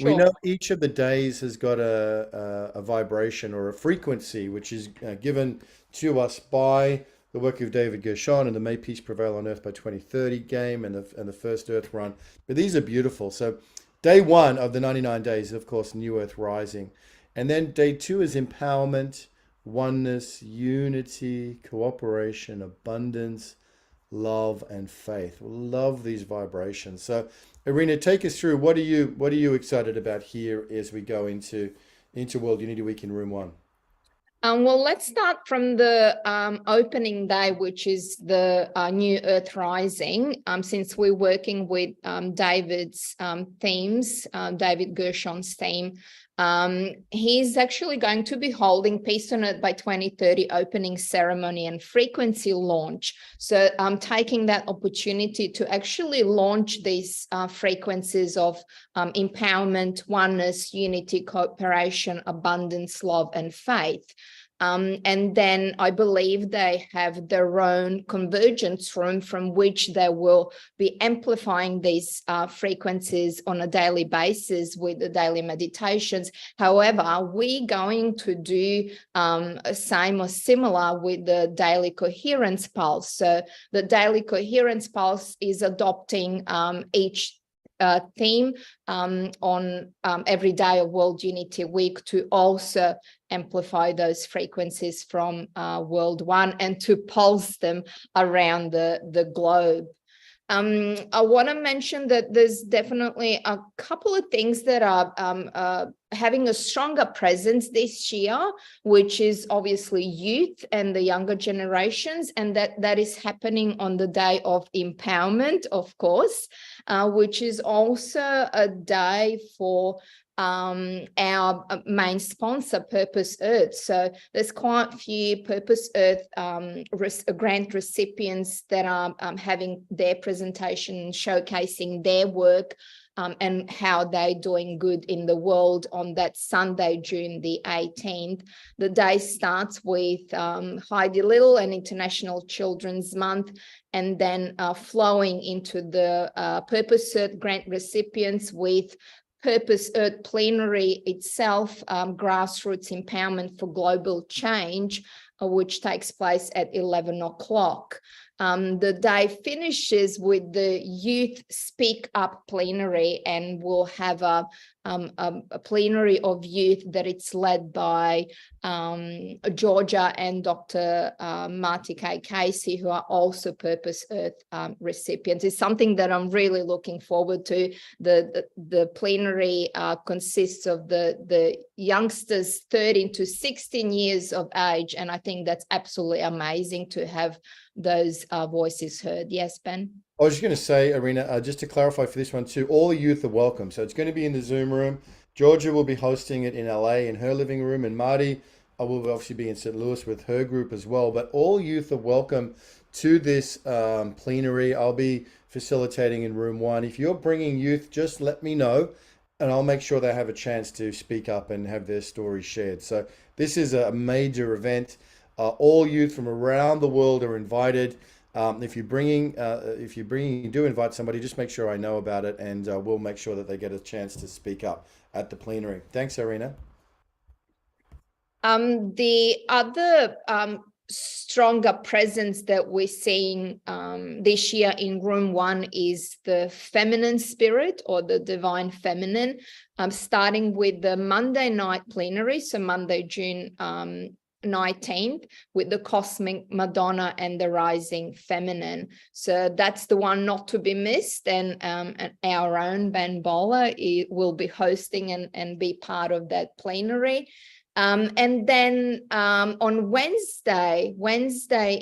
we know each of the days has got a vibration or a frequency, which is given to us by the work of David Gershon and the May Peace Prevail on Earth by 2030 game and the first Earth run. But these are beautiful. So day 1 of the 99 days, of course, New Earth Rising. And then day 2 is empowerment, oneness, unity, cooperation, abundance, love, and faith. Love these vibrations. So Irina, take us through, what are you excited about here as we go into World Unity Week in room 1? Well, let's start from the opening day, which is the New Earth Rising. Since we're working with David's themes, David Gershon's theme, he's actually going to be holding Peace on Earth by 2030 opening ceremony and frequency launch. So I'm taking that opportunity to actually launch these frequencies of empowerment, oneness, unity, cooperation, abundance, love, and faith. And then I believe they have their own convergence room from which they will be amplifying these frequencies on a daily basis with the daily meditations. However, we're going to do same or similar with the daily coherence pulse. So the daily coherence pulse is adopting each theme on every day of World Unity Week to also amplify those frequencies from World 1 and to pulse them around the globe. I want to mention that there's definitely a couple of things that are having a stronger presence this year, which is obviously youth and the younger generations, and that is happening on the Day of Empowerment, of course, which is also a day for our main sponsor, Purpose Earth. So there's quite a few Purpose Earth grant recipients that are having their presentation showcasing their work and how they're doing good in the world on that Sunday, June the 18th. The day starts with Heidi Little and International Children's Month, and then flowing into the Purpose Earth grant recipients with Purpose Earth plenary itself, grassroots empowerment for global change, which takes place at 11 o'clock. The day finishes with the Youth Speak Up plenary, and we'll have a plenary of youth that it's led by Georgia and Dr. Marty K. Casey, who are also Purpose Earth recipients. It's something that I'm really looking forward to. The plenary consists of the youngsters 13 to 16 years of age, and I think that's absolutely amazing to have those voices heard. Yes, Ben? I was just going to say, Irina, just to clarify for this one too, all the youth are welcome. So it's going to be in the Zoom room. Georgia will be hosting it in LA in her living room, and Marty will obviously be in St. Louis with her group as well. But all youth are welcome to this plenary. I'll be facilitating in room 1. If you're bringing youth, just let me know, and I'll make sure they have a chance to speak up and have their stories shared. So this is a major event. All youth from around the world are invited. If you're bringing, you do invite somebody, just make sure I know about it, and we'll make sure that they get a chance to speak up at the plenary. Thanks, Irina. The other stronger presence that we're seeing this year in room 1 is the feminine spirit, or the divine feminine, starting with the Monday night plenary, so Monday, June 19th, with the Cosmic Madonna and the Rising Feminine. So that's the one not to be missed, and our own Ben Bowler will be hosting and be part of that plenary. And then on Wednesday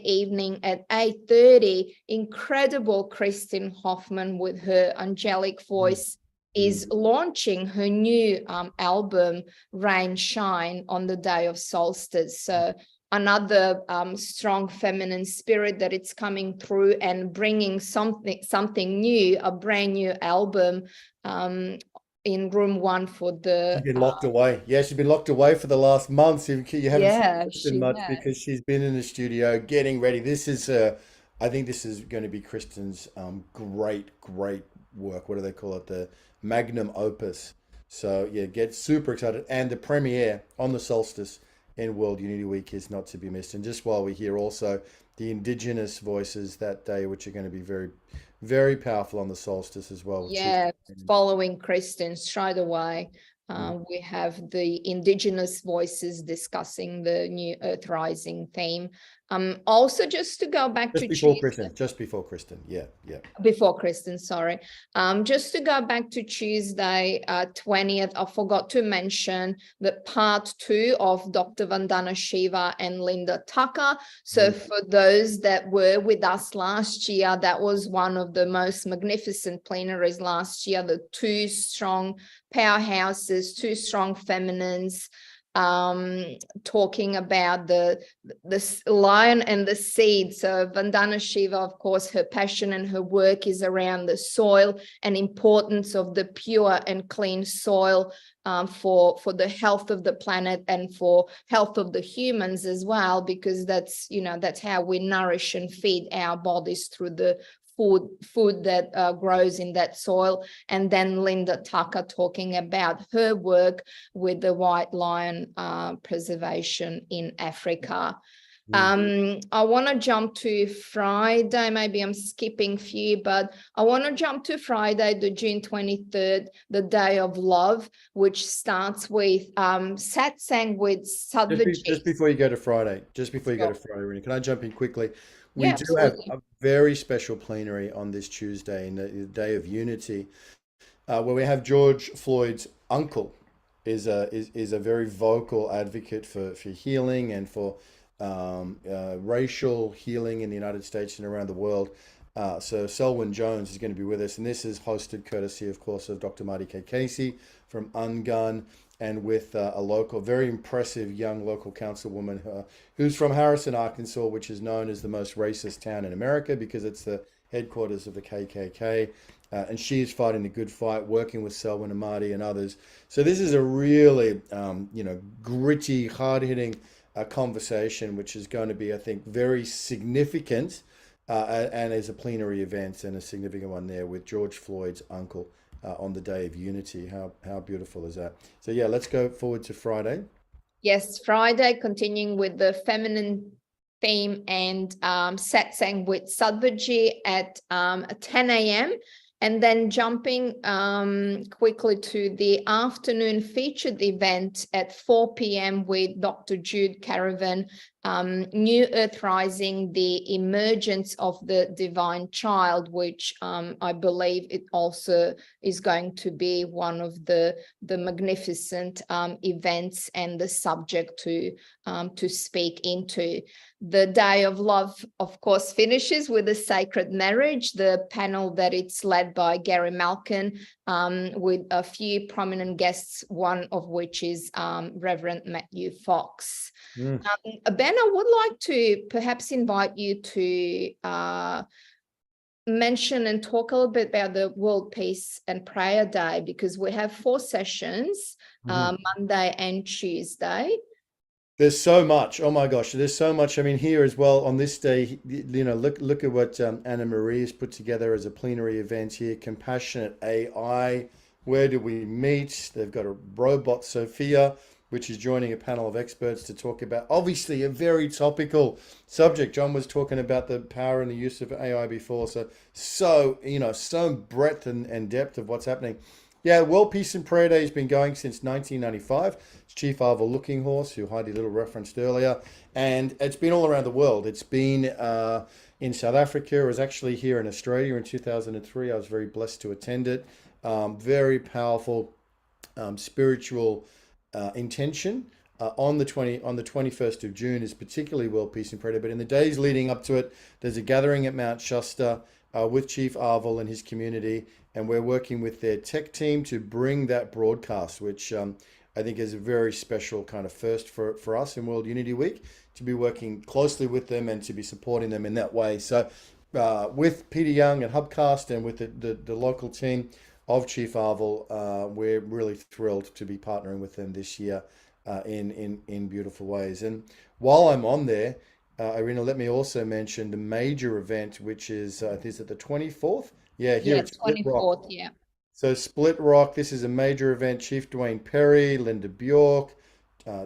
evening at 8:30, incredible Kristen Hoffman with her angelic voice is launching her new album, Rain Shine, on the day of solstice. So another strong feminine spirit that it's coming through and bringing something new, a brand new album in room 1 for the... She's been locked away. Yeah, she's been locked away for the last month. You haven't seen Kristen much because she's been in the studio getting ready. This is, I think this is going to be Kristen's great work. What do they call it? The magnum opus. So yeah, get super excited. And the premiere on the solstice in World Unity Week is not to be missed. And just while we're here, also the Indigenous voices that day, which are going to be very, very powerful on the solstice as well. Yeah, following Kristen straight away. We have the Indigenous voices discussing the new Earth Rising theme. Also, just to go back just before Kristen, yeah. Before Kristen, sorry. Just to go back to Tuesday, 20th, I forgot to mention that part 2 of Dr. Vandana Shiva and Linda Tucker. So for those that were with us last year, that was one of the most magnificent plenaries last year. The 2 strong powerhouses, 2 strong feminines, talking about the lion and the seed. So Vandana Shiva, of course, her passion and her work is around the soil and importance of the pure and clean soil for the health of the planet and for health of the humans as well, because that's how we nourish and feed our bodies, through the food that grows in that soil. And then Linda Tucker talking about her work with the white lion preservation in Africa. I want to jump to Friday. Maybe I'm skipping a few, but I want to jump to Friday, the June 23rd, the Day of Love, which starts with satsang with Sadhvijit. Just before you go to Friday, Rina, can I jump in quickly? We do have a very special plenary on this Tuesday, in the Day of Unity, where we have George Floyd's uncle is a very vocal advocate for healing and for racial healing in the United States and around the world. So Selwyn Jones is going to be with us, and this is hosted courtesy, of course, of Dr. Marty K. Casey from Ungun, and with a local, very impressive young local councilwoman who's from Harrison, Arkansas, which is known as the most racist town in America because it's the headquarters of the KKK. And she is fighting the good fight, working with Selwyn and Marty and others. So this is a really, gritty, hard-hitting conversation, which is going to be, I think, very significant, and is a plenary event and a significant one there with George Floyd's uncle on the Day of Unity. How beautiful is that? So yeah, let's go forward to Friday. Yes, Friday, continuing with the feminine theme and satsang with Sadhvaji at 10 a.m. And then jumping quickly to the afternoon featured event at 4 p.m. with Dr. Jude Caravan, New Earth Rising, the emergence of the divine child, which I believe it also is going to be one of the magnificent events and the subject to speak into. The Day of Love, of course, finishes with the Sacred Marriage, the panel that it's led by Gary Malkin, with a few prominent guests, one of which is Reverend Matthew Fox. Ben, I would like to perhaps invite you to mention and talk a little bit about the World Peace and Prayer Day, because we have 4 sessions, Monday and Tuesday. There's so much. Oh my gosh, there's so much. I mean, here as well on this day, look at what Anna Marie has put together as a plenary event here. Compassionate AI. Where do we meet? They've got a robot, Sophia, which is joining a panel of experts to talk about, obviously, a very topical subject. John was talking about the power and the use of AI before. So breadth and depth of what's happening. Yeah, World Peace and Prayer Day has been going since 1995. It's Chief Arvel Looking Horse, who Heidi Little referenced earlier. And it's been all around the world. It's been in South Africa. It was actually here in Australia in 2003. I was very blessed to attend it. Very powerful spiritual intention. On the 21st of June is particularly World Peace and Prayer Day. But in the days leading up to it, there's a gathering at Mount Shasta with Chief Arvel and his community. And we're working with their tech team to bring that broadcast, which I think is a very special kind of first for us in World Unity Week, to be working closely with them and to be supporting them in that way. So with Peter Young and Hubcast and with the local team of Chief Arvel, we're really thrilled to be partnering with them this year in beautiful ways. And while I'm on there, Irina, let me also mention the major event, which is it the 24th? Yeah, here it's 24th, yeah. So Split Rock, this is a major event. Chief Dwayne Perry, Linda Bjork,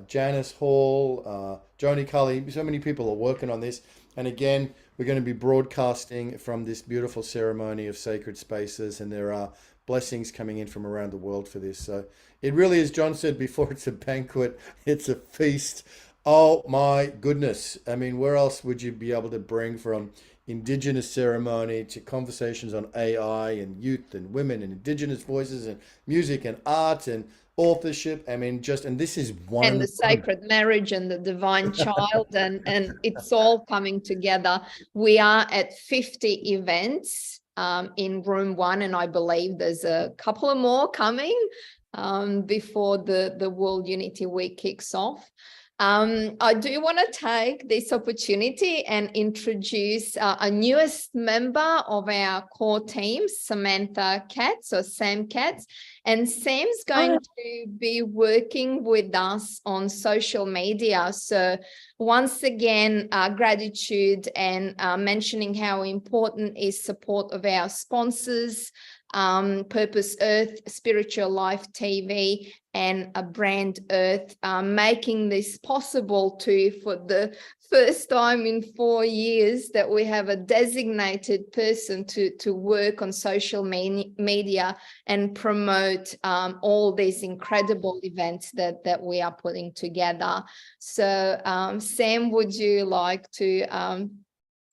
Janice Hall, Joni Cully, so many people are working on this. And again, we're going to be broadcasting from this beautiful ceremony of sacred spaces, and there are blessings coming in from around the world for this. So it really, as John said before, it's a banquet, it's a feast. Oh my goodness. I mean, where else would you be able to bring from Indigenous ceremony to conversations on AI and youth and women and Indigenous voices and music and art and authorship? I mean, and this is one. And the Sacred Marriage and the Divine Child, and it's all coming together. We are at 50 events in room 1, and I believe there's a couple of more coming before the World Unity Week kicks off. I do want to take this opportunity and introduce a newest member of our core team, Samantha Katz, or Sam Katz. And Sam's going to be working with us on social media. So once again, gratitude and mentioning how important is support of our sponsors, Purpose Earth, Spiritual Life TV, and a Brand Earth, making this possible for the first time in 4 years that we have a designated person to work on social media and promote all these incredible events that we are putting together. So Sam, would you like to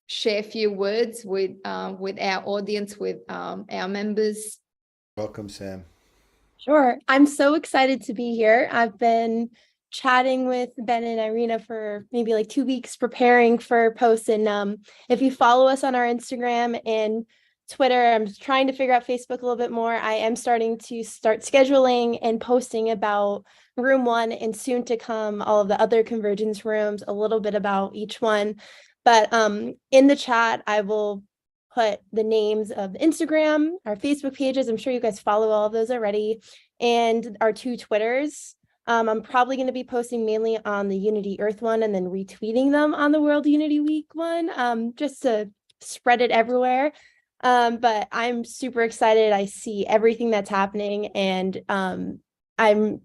share a few words with our audience, with our members? Welcome, Sam. Sure. I'm so excited to be here. I've been chatting with Ben and Irina for maybe like 2 weeks preparing for posts. And if you follow us on our Instagram and Twitter, I'm trying to figure out Facebook a little bit more. I am starting to start scheduling and posting about room one and soon to come all of the other convergence rooms, a little bit about each one. But in the chat, I will put the names of Instagram, our Facebook pages. I'm sure you guys follow all of those already, and our 2 Twitters. I'm probably going to be posting mainly on the Unity Earth one and then retweeting them on the World Unity Week one, just to spread it everywhere. But I'm super excited. I see everything that's happening, and I'm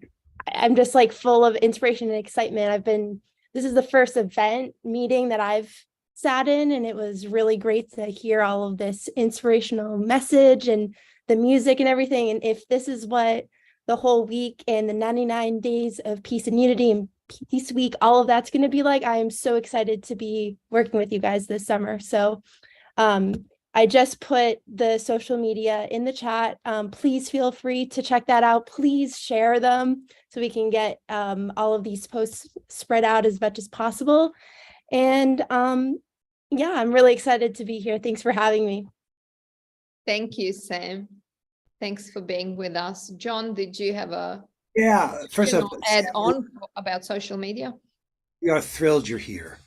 just like full of inspiration and excitement. This is the first event meeting that I've sat in, and it was really great to hear all of this inspirational message and the music and everything. And if this is what the whole week and the 99 days of peace and unity and peace week, all of that's going to be like, I am so excited to be working with you guys this summer. So I just put the social media in the chat. Please feel free to check that out. Please share them so we can get all of these posts spread out as much as possible. And yeah, I'm really excited to be here. Thanks for having me. Thank you, Sam. Thanks for being with us. John, did you have a first of all, add on about social media? We are thrilled you're here.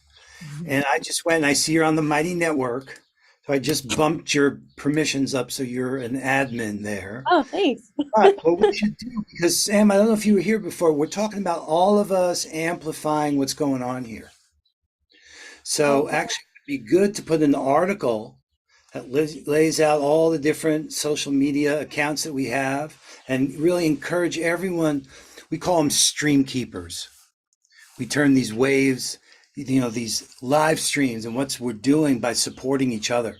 And I just went and I see you're on the Mighty Network. So I just bumped your permissions up so you're an admin there. Oh, thanks. But what we should do, because Sam, I don't know if you were here before, we're talking about all of us amplifying what's going on here. So actually, it'd be good to put an article that lays out all the different social media accounts that we have and really encourage everyone. We call them stream keepers. We turn these waves, these live streams and what we're doing by supporting each other.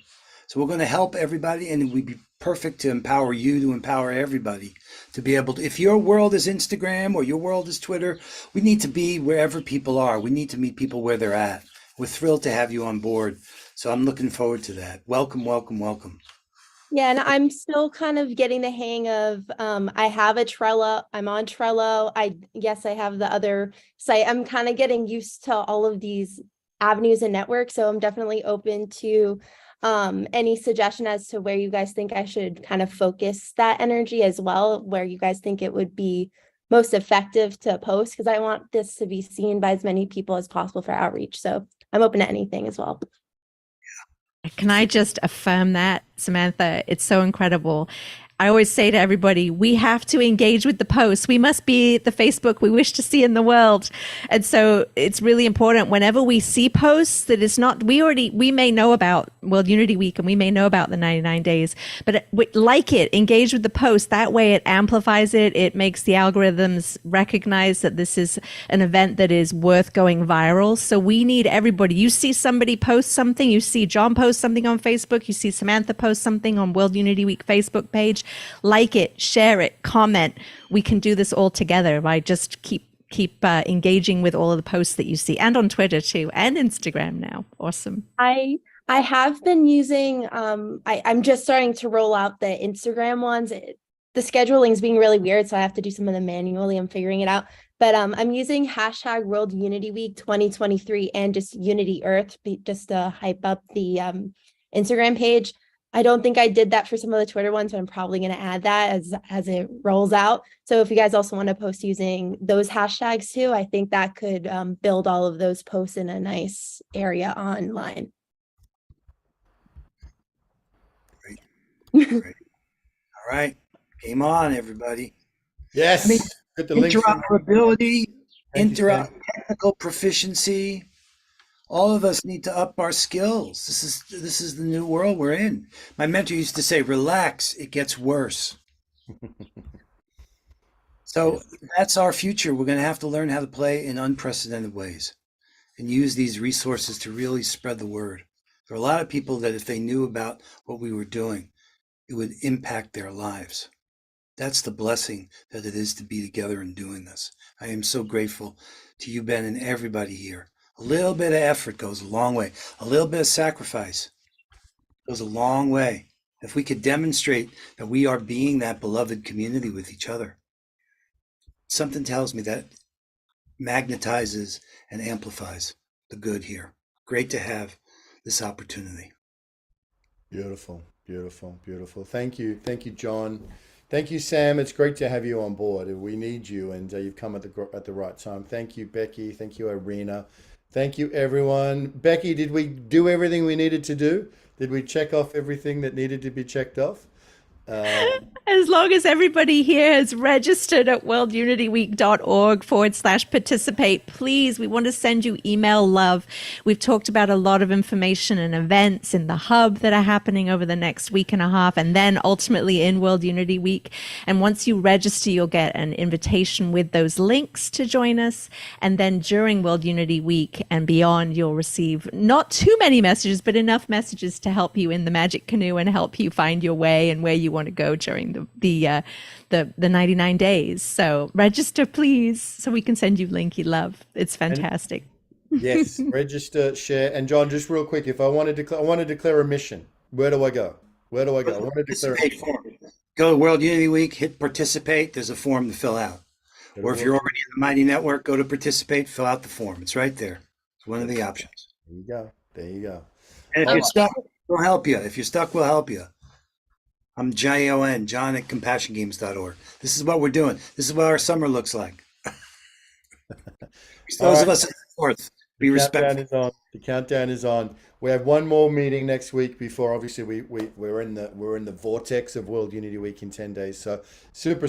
So we're going to help everybody, and it would be perfect to empower you to empower everybody to be able to, if your world is Instagram or your world is Twitter, we need to be wherever people are. We need to meet people where they're at. We're thrilled to have you on board. So I'm looking forward to that. Welcome, welcome, welcome. Yeah, and I'm still kind of getting the hang of, I have a Trello, I'm on Trello. I have the other site. I'm kind of getting used to all of these avenues and networks. So I'm definitely open to any suggestion as to where you guys think I should kind of focus that energy as well, where you guys think it would be most effective to post, because I want this to be seen by as many people as possible for outreach. So I'm open to anything as well. Can I just affirm that, Samantha? It's so incredible. I always say to everybody, we have to engage with the posts. We must be the Facebook we wish to see in the world. And so it's really important whenever we see posts that it's not, we may know about World Unity Week and we may know about the 99 days, but like it, engage with the post. That way it amplifies it. It makes the algorithms recognize that this is an event that is worth going viral. So we need everybody. You see somebody post something, you see John post something on Facebook, you see Samantha post something on World Unity Week Facebook page. Like it, share it, comment. We can do this all together by just keep engaging with all of the posts that you see, and on Twitter too, and Instagram now. Awesome. I have been using, I'm just starting to roll out the Instagram ones. The scheduling is being really weird, so I have to do some of them manually. I'm figuring it out. But I'm using hashtag World Unity Week 2023 and just Unity Earth just to hype up the Instagram page. I don't think I did that for some of the Twitter ones, but I'm probably going to add that as it rolls out. So if you guys also want to post using those hashtags too, I think that could build all of those posts in a nice area online. Great. All right. Game on, everybody. Yes. Put the links in. Interoperability, technical proficiency. All of us need to up our skills. This is the new world we're in. My mentor used to say, relax, it gets worse. So that's our future. We're going to have to learn how to play in unprecedented ways and use these resources to really spread the word. There are a lot of people that if they knew about what we were doing, it would impact their lives. That's the blessing that it is to be together and doing this. I am so grateful to you, Ben, and everybody here. A little bit of effort goes a long way. A little bit of sacrifice goes a long way. If we could demonstrate that we are being that beloved community with each other, something tells me that magnetizes and amplifies the good here. Great to have this opportunity. Beautiful, beautiful, beautiful. Thank you, John. Thank you, Sam. It's great to have you on board. We need you, and you've come at the right time. Thank you, Becky. Thank you, Irina. Thank you, everyone. Becky, did we do everything we needed to do? Did we check off everything that needed to be checked off? As long as everybody here has registered at worldunityweek.org/participate, please, we want to send you email love. We've talked about a lot of information and events in the hub that are happening over the next week and a half, and then ultimately in World Unity Week. And once you register, you'll get an invitation with those links to join us. And then during World Unity Week and beyond, you'll receive not too many messages, but enough messages to help you in the magic canoe and help you find your way and where you want to go during the 99 days. So register, please, so we can send you linky love. It's fantastic. Yes, register, share, and John, just real quick, if I want to declare a mission, where do I go? I want to declare a mission. Go to World Unity Week, hit participate. There's a form to fill out. Or if you're already in the Mighty Network, go to participate, fill out the form. It's right there. It's one of the options. There you go. There you go. And if you're stuck, we'll help you. If you're stuck, we'll help you. I'm John at compassiongames.org. This is what we're doing. This is what our summer looks like. Those of us in the North, be respectful. The countdown is on. We have one more meeting next week before, obviously, we're in the vortex of World Unity Week in 10 days. So super